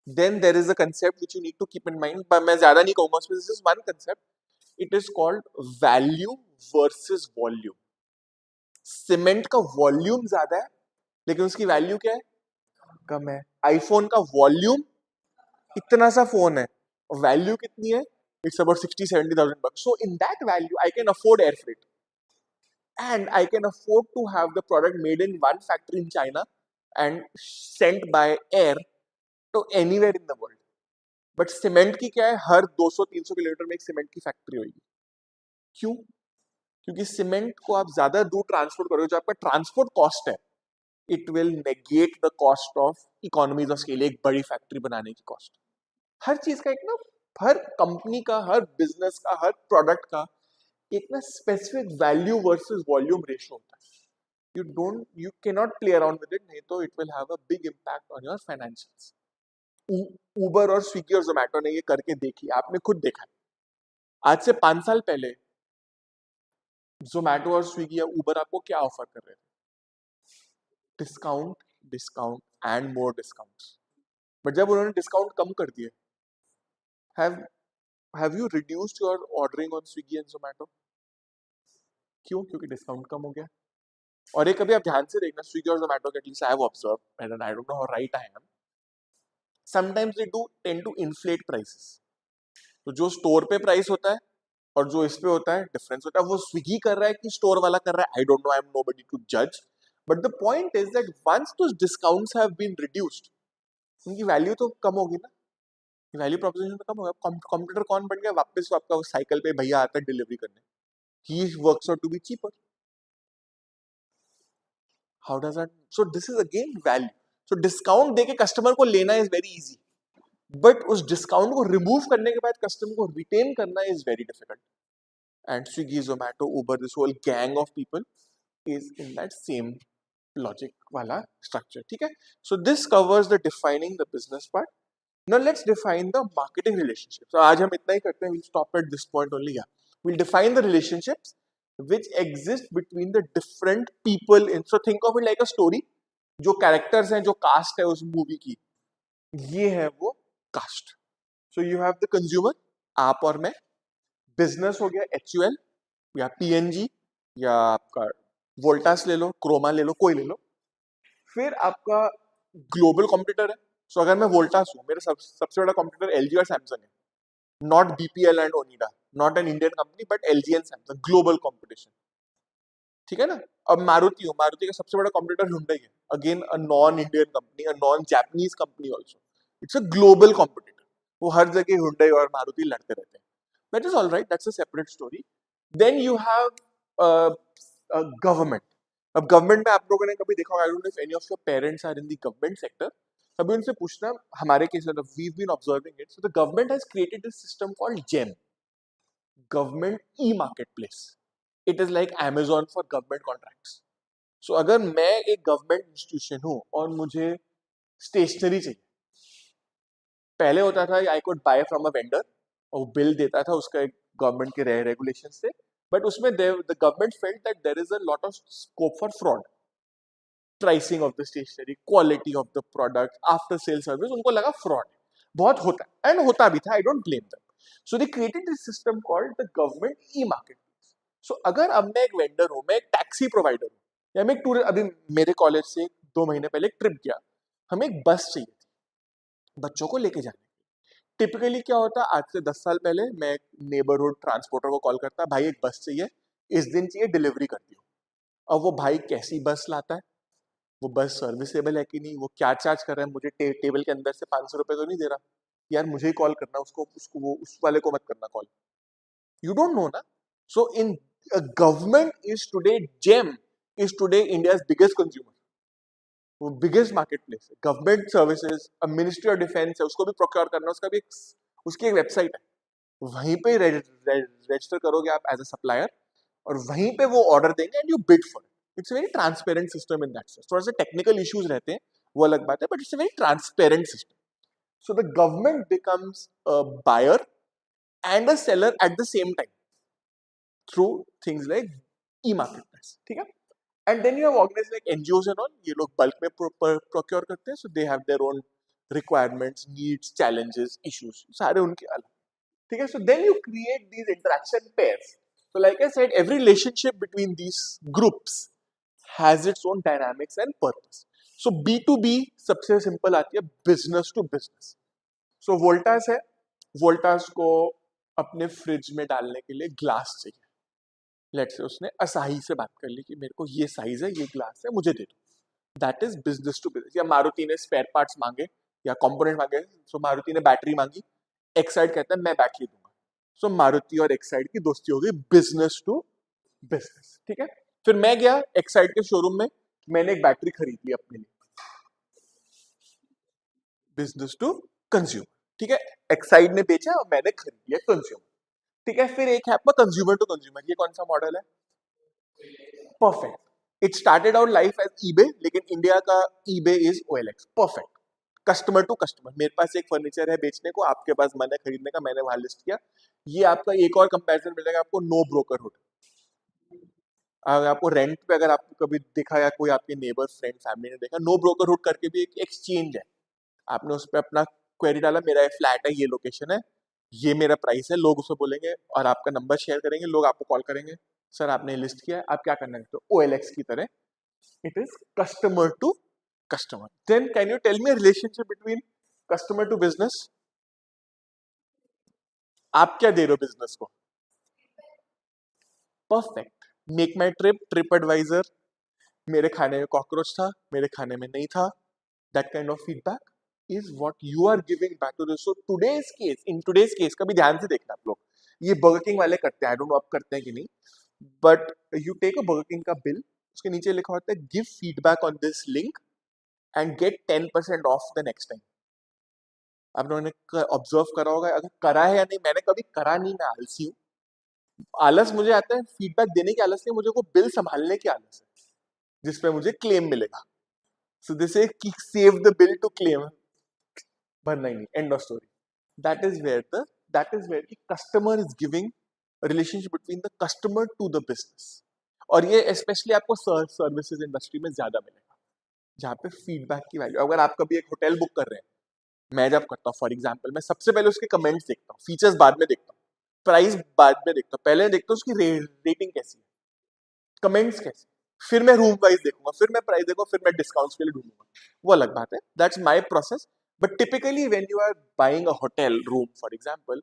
Then there is a concept which you need to keep in mind. मैं ज्यादा नहीं कहूंगा उसमें. This is one concept. It is called value versus volume. Cement का वॉल्यूम ज्यादा है, लेकिन उसकी वैल्यू क्या है? कम है. आईफोन का वॉल्यूम, इतना सा फोन है, और वैल्यू कितनी है? It's about 60-70,000 bucks. So in that value, I can afford air freight, and I can afford to have the product made in one factory in China and sent by air to anywhere in the world. But cement की क्या है? हर 200-300 kilometre में एक cement की factory होगी. क्यों? क्योंकि cement को आप ज्यादा दूर ट्रांसपोर्ट करोगे, जो आपका ट्रांसपोर्ट कॉस्ट है, it will negate the cost of economies of scale, एक बड़ी फैक्ट्री बनाने की कॉस्ट. हर चीज का एक ना, हर कंपनी का, हर बिजनेस का, हर प्रोडक्ट का एक ना specific value versus volume ratio होता है. You cannot play around with it, नहीं तो it will have a big impact on your financials. उबर और स्विगी और जोमेटो ने ये करके देख लिया, आपने खुद देखा है. आज से 5 साल पहले जोमेटो और स्विगी या उबर आपको क्या ऑफर कर रहे थे? Discount, discount and more discounts. But जब उन्होंने डिस्काउंट कम कर दिए, have have you reduced your ordering on Swiggy and Zomato? क्यों? क्योंकि डिस्काउंट कम हो गया. और ये कभी आप ध्यान से देखना, स्विगी और जोमेटो के at least I have observe and I don't know how right I am, sometimes they do tend to inflate prices. तो जो स्टोर पे प्राइस होता है और जो इस पे होता है डिफरेंस होता है. वो स्विगी कर रहा है कि स्टोर वाला कर रहा है, I don't know, I am nobody to जज. But the point is that once those discounts have been reduced, उनकी वैल्यू तो कम होगी ना, वैल्यू प्रोपोजिशन तो कम होगा. कंप्यूटर कौन बन गया वापस? आपका साइकिल पे भैया आता है डिलीवरी करने, he works out to be cheaper. How does that? So this is again value. So discount देके कस्टमर को लेना इज वेरी इजी, बट उस डिस्काउंट को रिमूव करने के बाद कस्टमर को रिटेन करना is very difficult. And Swiggy, Zomato, Uber, this whole gang of people is in that same logic wala structure. ठीक है? So this covers the defining the business part. Now let's define the marketing relationship. So आज हम इतना ही करते हैं. We'll stop at this point only. Yeah, we'll define the relationships which exist between the different people. In so think of it like a story. जो characters हैं, जो cast है उस movie की, ये है वो cast. So you have the consumer, आप और मैं. बिजनेस हो गया HUL या PNG या आपका वोल्टास ले लो, क्रोमा ले लो, कोई ले लो. फिर आपका ग्लोबल कॉम्पिटिटर है. सो अगर मैं वोल्टास हूँ, मेरा सबसे बड़ा कॉम्पिटिटर LG और सैमसंग है. Not BPL and Onida, not an Indian company, but LG and Samsung, global competition. ठीक है ना? अब मारुति हूँ, मारुति का सबसे बड़ा कॉम्पिटिटर हुंडई है. Again a non Indian company, a non Japanese company also. It's a global competitor. वो हर जगह हुंडई और मारुति लड़ते रहते हैं. That is all right. That's a separate story. Then you have a government. अब गवर्नमेंट में आप लोगों ने कभी देखा होगा, I don't know if any of your parents are in the government sector. कभी उनसे पूछना, हमारे केस में we've been observing it. So the government has created this system called GEM, Government E-Marketplace. It is like Amazon for government contracts. So अगर मैं एक government institution हूँ और मुझे स्टेशनरी चाहिए, पहले होता था I could bye from a vendor और बिल देता था, उसका एक गवर्नमेंट के रेगुलेशन से. बट उसमें the government felt that there is a lot of scope for fraud. Pricing of the stationery, quality of the product, after sale service, उनको लगा फ्रॉड बहुत होता है, एंड होता भी था. I don't blame them. So they created this system called the government e market. So अगर अब मैं एक वेंडर हूँ, मैं एक टैक्सी प्रोवाइडर हूँ, या मैं एक टूर, अभी मेरे कॉलेज से 2 महीने पहले एक ट्रिप गया, हमें एक बस चाहिए थी बच्चों को लेके जाने. टिपिकली क्या होता, आज से 10 साल पहले मैं एक नेबरहुड ट्रांसपोर्टर को कॉल करता, भाई एक बस चाहिए, इस दिन चाहिए, डिलीवरी कर दियो. अब वो भाई कैसी बस लाता है, वो बस सर्विसेबल है कि नहीं, वो क्या चार्ज कर रहा है, मुझे टेबल के अंदर से 500 रुपए तो नहीं दे रहा. यार मुझे ही कॉल करना, उसको वो उस वाले को मत करना कॉल. यू डोंट नो ना. So in government is today, GeM is today India's biggest consumer, वो बिगेस्ट मार्केट प्लेस है. Government services, ministry of defence है, उसको भी प्रोक्योर करना, उसका भी उसकी एक वेबसाइट है, वहीं पे रजिस्टर करोगे आप एज अ सप्लायर, और वहीं पे वो ऑर्डर देंगे and you bid for it. It's a very transparent system in that sense. थोड़ा सा टेक्निकल इश्यूज रहते हैं, वो अलग बात है, but it's a very transparent system. So the government becomes a buyer and a seller at the same time through things like e marketplace. ठीक है? And then you have organizations like NGOs and all, ये लोग bulk में procure करते हैं, so they have their own requirements, needs, challenges, issues, सारे उनके अलग. ठीक है? So then you create these interaction pairs. So like I said, every relationship between these groups has its own dynamics and purpose. So B2B सबसे simple आती है, business to business. So Voltas है, Voltas को अपने fridge में डालने के लिए ग्लास चाहिए. लेट से उसने असाही से बात कर ली कि मेरे को ये साइज है, ये ग्लास है, मुझे दे दो. That is business to business. या मारुति ने स्पेयर पार्ट्स मांगे या कंपोनेंट मांगे, सो मारुति ने बैटरी मांगी, एक्साइड कहता है मैं बैटरी दूंगा. सो मारुति और एक्साइड की दोस्ती हो गई, बिजनेस टू बिजनेस. ठीक है? फिर मैं गया एक्साइड के शोरूम में, मैंने एक बैटरी खरीद ली अपने लिए, बिजनेस टू कंज्यूमर. ठीक है? एक्साइड ने बेचा और मैंने खरीद लिया, कंज्यूमर. ठीक है? फिर एक है आपका कंज्यूमर टू कंज्यूमर. ये कौन सा मॉडल है? Perfect. It started out life as eBay, लेकिन इंडिया का eBay is OLX. Perfect. Customer to customer. मेरे पास एक फर्नीचर है बेचने को, आपके पास मन है खरीदने का, मैंने वहां लिस्ट किया. ये आपका एक और कंपैरिजन मिलेगा आपको, नो ब्रोकरहुड. अगर आपको रेंट पे, अगर आपको कभी दिखा या कोई आपके नेबर फ्रेंड फैमिली ने देखा, नो ब्रोकरहुड करके भी एक एक्सचेंज है. आपने उस पर अपना क्वेरी डाला, मेरा ये फ्लैट है, ये लोकेशन है, ये मेरा प्राइस है, लोग उसे बोलेंगे और आपका नंबर शेयर करेंगे, लोग आपको कॉल करेंगे, सर आपने लिस्ट किया है, आप क्या करना है, तो OLX की तरह it is customer to customer. Then can you tell me relationship between customer to business? आप क्या दे रहे हो बिजनेस को? Perfect. MakeMyTrip, TripAdvisor, मेरे खाने में कॉकरोच था, मेरे खाने में नहीं था. That kind of feedback is what you are giving back to this. So today's case, in today's case, कभी ध्यान से देखना आप लोग, ये बर्गर किंग वाले करते हैं, आई डोंट नो आप करते हैं कि नहीं, but you take a Burger King का बिल, उसके नीचे लिखा होता है give feedback on this link and get 10% off the next time. आप लोगों ने ऑब्जर्व करा होगा, अगर करा है या नहीं, मैंने कभी करा नहीं, मैं आलसी हूँ. आलस मुझे आता है, फीडबैक देने की आलस नहीं, मुझे वो बिल संभालने की आलस है जिसपे मुझे क्लेम मिलेगा. So this is save the bill to claim, भरना ही नहीं, end of story. that is where the the customer is giving a relationship between the customer to the business. और ये स्पेशली आपको सर्विसेज इंडस्ट्री में ज्यादा मिलेगा, जहाँ पे फीडबैक की वैल्यू. अगर आप कभी एक होटल बुक कर रहे हैं, मैं जब करता हूँ फॉर एग्जांपल, मैं सबसे पहले उसके कमेंट्स देखता हूँ, फीचर्स बाद में देखता हूँ, प्राइस बाद में देखता हूँ, पहले देखता हूँ उसकी रेटिंग कैसी है, कमेंट्स कैसे, फिर मैं रूम वाइज देखूंगा, फिर मैं प्राइस देखूंगा, फिर मैं डिस्काउंट्स के लिए ढूंढूंगा. वो अलग बात है, that's my process. But typically when you are buying a hotel room for example,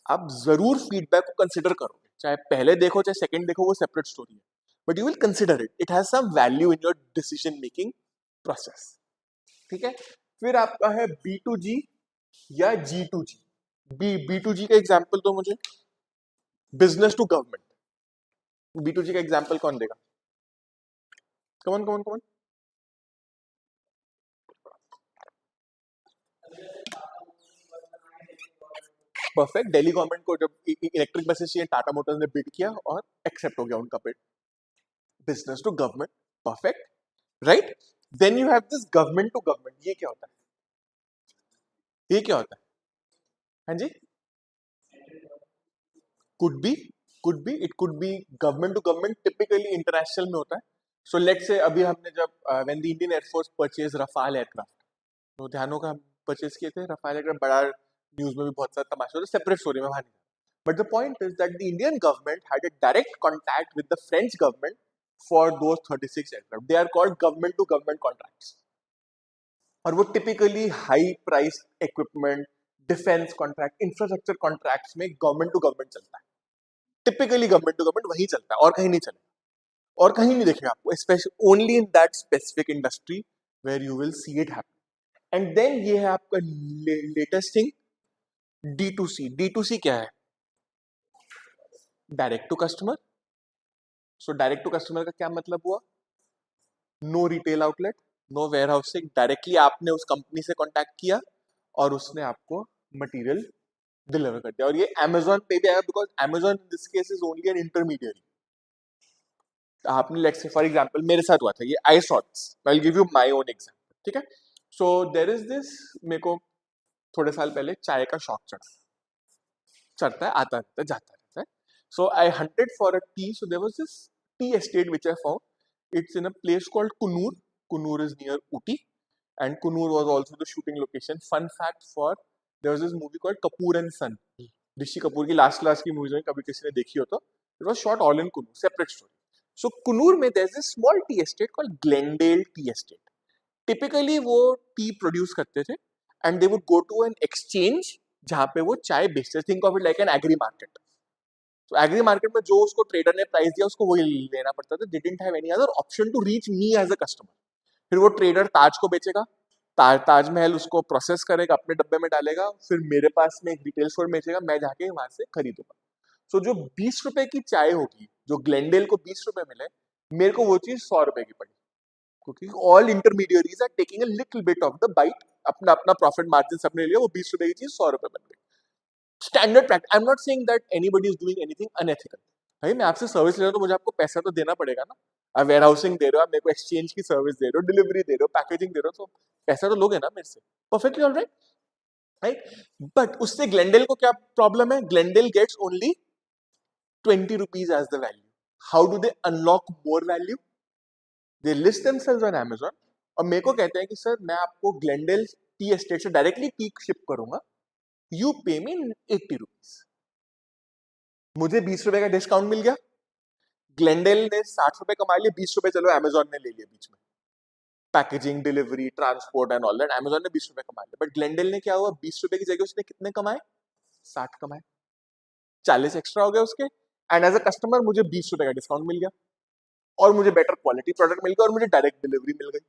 आप जरूर फीडबैक को कंसिडर करोगे, चाहे पहले देखो चाहे सेकंड देखो, वो सेपरेट स्टोरी है, but you will consider it, it has some value in your decision making process. ठीक है. फिर आपका है B2G या G2G. B2G का एग्जांपल तो मुझे, बिजनेस टू गवर्नमेंट. B2G का एग्जांपल कौन देगा? कौन कौन कौन? परफेक्ट. दिल्ली गवर्नमेंट को जब इलेक्ट्रिक बसेस चाहिए, टाटा मोटर्स ने बिड किया और एक्सेप्ट हो गया उनका bid. Business to government. Perfect. Right. Then you have this government to government. ये क्या होता है? ये क्या होता है? हाँ जी. Could be, could be, it could be government to government. Typically international में होता है. सो लेट्स से अभी हमने जब when the Indian air force purchase Rafale aircraft, तो ध्यान होगा हम परचेज किए थे रफाल एयरक्राफ्ट, बड़ा न्यूज में भी बहुत सारा तमाशा होता है, सेपरेट स्टोरी में वहां नहीं. But the point is that the Indian government had a direct contact with the French government for those 36 aircraft. They are called government to government contracts. और वो typically high price equipment, defence contract, infrastructure contracts में government to government चलता है. Typically government to government वही चलता है, और कहीं नहीं चलेगा, और कहीं नहीं देखेगा आपको, specially only in that specific industry where you will see it happen. And then ये है आपका लेटेस्ट थिंग, D2C. D2C क्या है? Direct to customer. So direct to customer का क्या मतलब हुआ? No retail outlet, no warehousing, directly आपने उस कंपनी से कांटेक्ट किया और उसने आपको मटेरियल डिलीवर कर दिया. और ये Amazon पे भी आएगा, because Amazon in this case is only an intermediary. आपने लेट्स से फॉर एग्जांपल, मेरे साथ हुआ था ये, I shots, I will give you my own example. ठीक है. सो देयर इज दिस, मेरे को थोड़े साल पहले चाय का शौक चढ़ता है, आता रहता है, जाता रहता है. So I hunted for a tea. So there was this tea estate which I found. It's in a place called Kunur. Kunur is near Uti, and Kunur was also the shooting location. Fun fact for, there was this movie called Kapoor and Son. Rishi Kapoor की last की movies में कभी किसी ने देखी हो तो, it was shot all in Kunur. Separate story. So Kunur में there's this small tea estate called Glendale Tea Estate. Typically वो tea produce करते थे, and they would go to an exchange जहाँ पे वो चाय बेचते. Think of it like an agri market. तो एग्री मार्केट में जो उसको ट्रेडर ने प्राइस दिया उसको वही लेना पड़ता था. They didn't have any other option to reach me as a customer. फिर वो ट्रेडर ताज को बेचेगा, ताजमहल उसको प्रोसेस करेगा, अपने डब्बे में डालेगा, फिर मेरे पास में एक रिटेल स्टोर बेचेगा, मैं जाके वहां से खरीदूंगा. सो जो 20 रुपए की चाय होगी, जो ग्लेंडेल को 20 रुपए मिले, मेरे को वो चीज 100 रुपए की पड़ी, क्योंकि all intermediaries are taking a little bit of the bite, अपना अपना प्रॉफिट मार्जिन सबने लिया, वो 20 रुपए की चीज 100 रुपए बन गई. Standard practice. I'm not saying that anybody is doing anything unethical. भाई मैं आपसे सर्विस ले रहा हूँ तो मुझे आपको पैसा तो देना पड़ेगा ना। आप वेयर हाउसिंग दे रहे हो, आप मेरे को एक्सचेंज की सर्विस दे रहे हो, डिलीवरी दे रहे हो, पैकेजिंग दे रहे हो, तो पैसा तो लोगे ना मेरे से। Perfectly alright, right. बट उससे ग्लेंडेल को क्या प्रॉब्लम है? ग्लेंडेल gets only 20 rupees as the value. How do they unlock more value? They list themselves on Amazon और मेरे को कहते हैं कि सर मैं आपको ग्लेंडेल टी एस्टेट से डायरेक्टली पीक शिप करूंगा, यू पे मी 80 rupees। मुझे 20 रुपए का डिस्काउंट मिल गया, ग्लेंडेल ने 60 रुपए कमा लिए, 20 रुपए चलो अमेजोन ने ले लिए बीच में, packaging, delivery, transport and all that. Amazon ने 20 रुपए कमा लिए, बट ग्लेंडेल ने क्या हुआ, 20 रुपए की जगह उसने कितने कमाए? 60 कमाए, 40 एक्स्ट्रा हो गया उसके। एंड एज अ कस्टमर मुझे 20 रुपए का डिस्काउंट मिल गया और मुझे बेटर क्वालिटी प्रोडक्ट मिल गया और मुझे डायरेक्ट डिलीवरी मिल गई।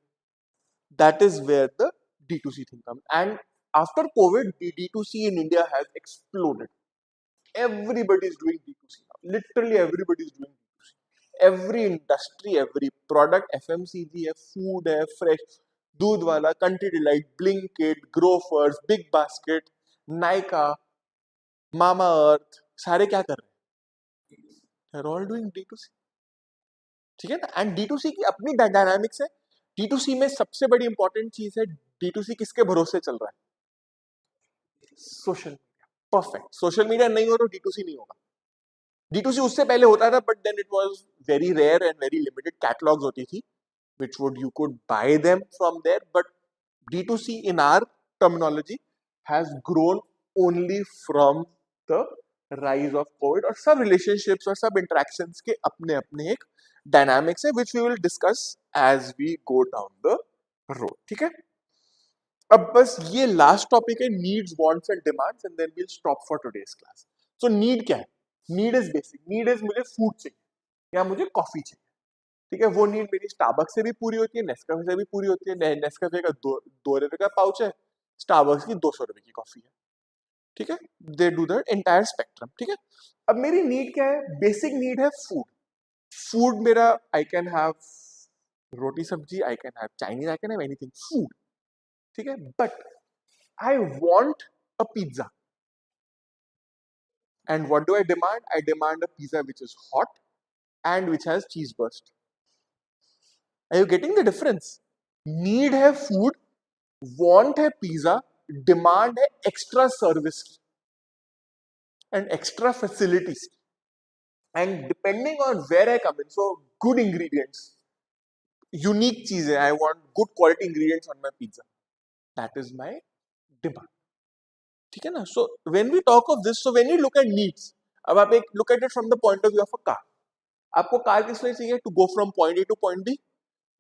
That is where the D2C thing come. And after covid D2C in India has exploded. Everybody is doing D2C now. Literally everybody is doing D2C. Every industry, every product, FMCG है, food है, fresh, दूध वाला, Country Delight, Blinkit, Grofers, Big Basket, Nykaa, Mama Earth, सारे क्या कर रहे हैं? They're all doing D2C. ठीक है ना? एंड D2C की अपनी डायनामिक्स है। D2C में सबसे बड़ी इंपॉर्टेंट चीज है, D2C किसके भरोसे चल रहा है? Social media. Perfect, social media नहीं हो तो D2C नहीं होगा। D2C उससे पहले होता था, but then it was very rare and very limited catalogues होती थी which would you could buy them from there, but D2C in our terminology has grown only from the rise of COVID, और सब relationships और सब interactions के अपने अपने एक dynamics है which we will discuss as we go down the road। ठीक है, अब बस ये लास्ट टॉपिक है, needs, wants and demands, and then we'll stop for today's class। so need क्या है? Need is basic, need is मुझे फूड चाहिए या मुझे कॉफी चाहिए। ठीक है, वो नीड मेरी स्टारबक्स से भी पूरी होती है, नेस्कैफे से भी पूरी होती है। नेस्कैफे का 2 रुपए का पाउच है, स्टारबक्स की 200 रुपए की कॉफी है। ठीक है, they do the entire spectrum. ठीक है, अब मेरी नीड क्या है? बेसिक नीड है फूड। फूड मेरा, आई कैन हैव रोटी सब्जी, I can have Chinese, I can have anything, food. ठीक है, but I want a pizza, and what do I demand? I demand a pizza which is hot and which has cheese burst. Are you getting the difference? Need है food, want है pizza, demand है extra service की and extra facilities की, and depending on where I come in, so good ingredients, unique चीजें, I want good quality ingredients on my pizza, that is my demand. ठीक है ना? So when we talk of this, so when you look at needs, अब आप एक look at it from the point of view of a car. आपको car किस लिए चाहिए? To go from point A to point B.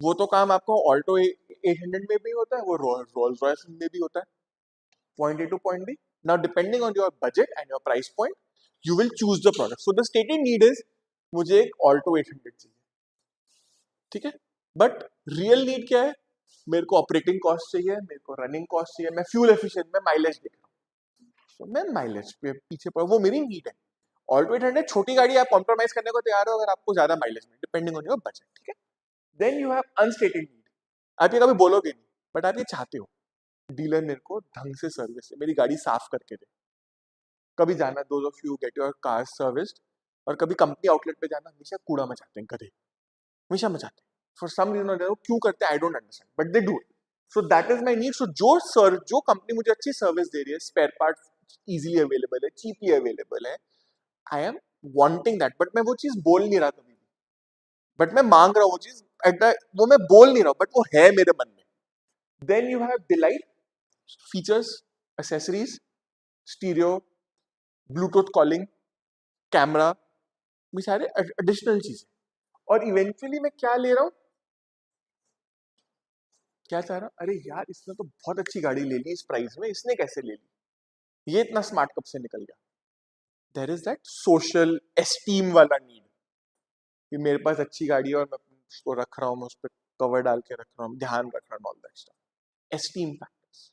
वो तो काम आपको ऑल्टो 800 में भी होता है, वो रोल्स रॉयस में भी होता है, point A to point B. Now depending on your budget and your price point, you will choose the product. So the stated need is, मुझे एक ऑल्टो 800 चाहिए। ठीक है, बट रियल नीड क्या है? मेरे को ऑपरेटिंग कॉस्ट चाहिए, मेरे को रनिंग कॉस्ट चाहिए, मैं फ्यूल एफिशिएंट में माइलेज देख रहा हूँ, so मैं माइलेज पे पीछे पड़, वो मेरी नीड है। ऑल्टो 800 छोटी गाड़ी, आप कॉम्प्रोमाइज करने को तैयार हो अगर आपको ज्यादा माइलेज में, डिपेंडिंग ऑन योर बजट। ठीक है, देन यू हैव अनस्टेटेड नीड। आप ये कभी बोलोगे नहीं, बट आप ये चाहते हो, डीलर मेरे को ढंग से सर्विस दे, मेरी गाड़ी साफ करके दे। कभी जाना, those of you get your car serviced, और कभी कंपनी आउटलेट पे जाना, हमेशा कूड़ा मचाते हैं, गधे हमेशा मचाते हैं, फॉर सम रीजन क्यों करते हैं I don't understand, but they do it. So that is my need. So जो कंपनी मुझे अच्छी सर्विस दे रही है, स्पेयर पार्ट इजीली अवेलेबल है, चीपली अवेलेबल है, I am wanting that, but मैं वो चीज बोल नहीं रहा कभी भी, बट मैं मांग रहा हूँ वो चीज, वो मैं बोल नहीं रहा हूँ, बट वो है मेरे मन में। Then you have delight, features, accessories, stereo, bluetooth calling, camera, ये सारे एडिशनल चीजें। और इवेंचुअली मैं क्या ले रहा हूँ, क्या चाह रहा हूँ? अरे यार, इसने तो बहुत अच्छी गाड़ी ले ली इस प्राइस में, इसने कैसे ले ली, ये इतना स्मार्ट कब से निकल गया? There is that social esteem वाला नीड कि मेरे पास अच्छी गाड़ी है और मैं उसको रख रहा हूँ, मैं उस पर कवर डाल के रख रहा हूँ, ध्यान रख रहा हूँ, all that stuff, esteem factors.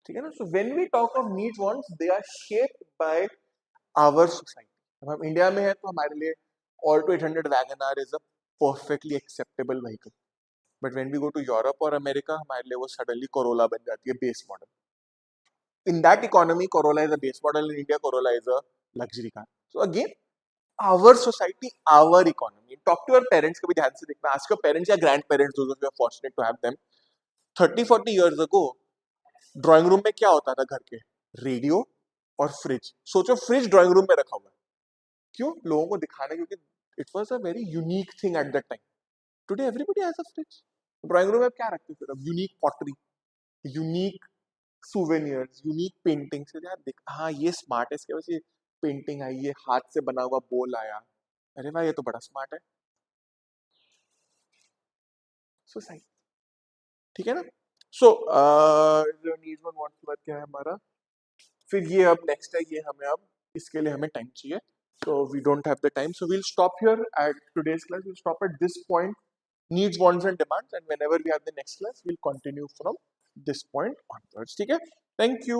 ठीक है ना? So when we talk of needs, wants, they are shaped by our society. अब हम इंडिया में है तो हमारे लिए Alto 800 Wagon R is a perfectly acceptable vehicle, but when we go to Europe और अमेरिका, हमारे लिए वो सडनली कोरोला बन जाती है base model. In that economy, Corolla is a base model. In India, Corolla is a luxury car. So again, our society, our economy. Talk to your parents. कभी ध्यान से देखना, आस्क योर पेरेंट्स या grandparents, those of you are fortunate to have them. 30-40 years ago drawing room में क्या होता था घर के? रेडियो और फ्रिज. सोचो फ्रिज ड्राइंग रूम में रखा हुआ है. क्यों? लोगों को दिखाना, क्योंकि it was a very unique thing at that time. Today everybody has a fridge. Drawing room में क्या रखते फिर? अब unique pottery, unique souvenirs, unique paintings. यार देख, हाँ ये स्मार्ट है, इसके वजह से पेंटिंग आई, ये हाथ से बना हुआ बोल आया. अरे भाई ये तो बड़ा स्मार्ट है. सोसाइटी, ठीक है ना? So need one want work क्या है हमारा. फिर ये अब नेक्स्ट है, ये हमें अब इसके लिए हमें टाइम चाहिए. So we don't have the time. So we'll stop here at today's class. We'll stop at this point. Needs, wants, and demands. And whenever we have the next class, we'll continue from this point onwards. ठीक है? Thank you.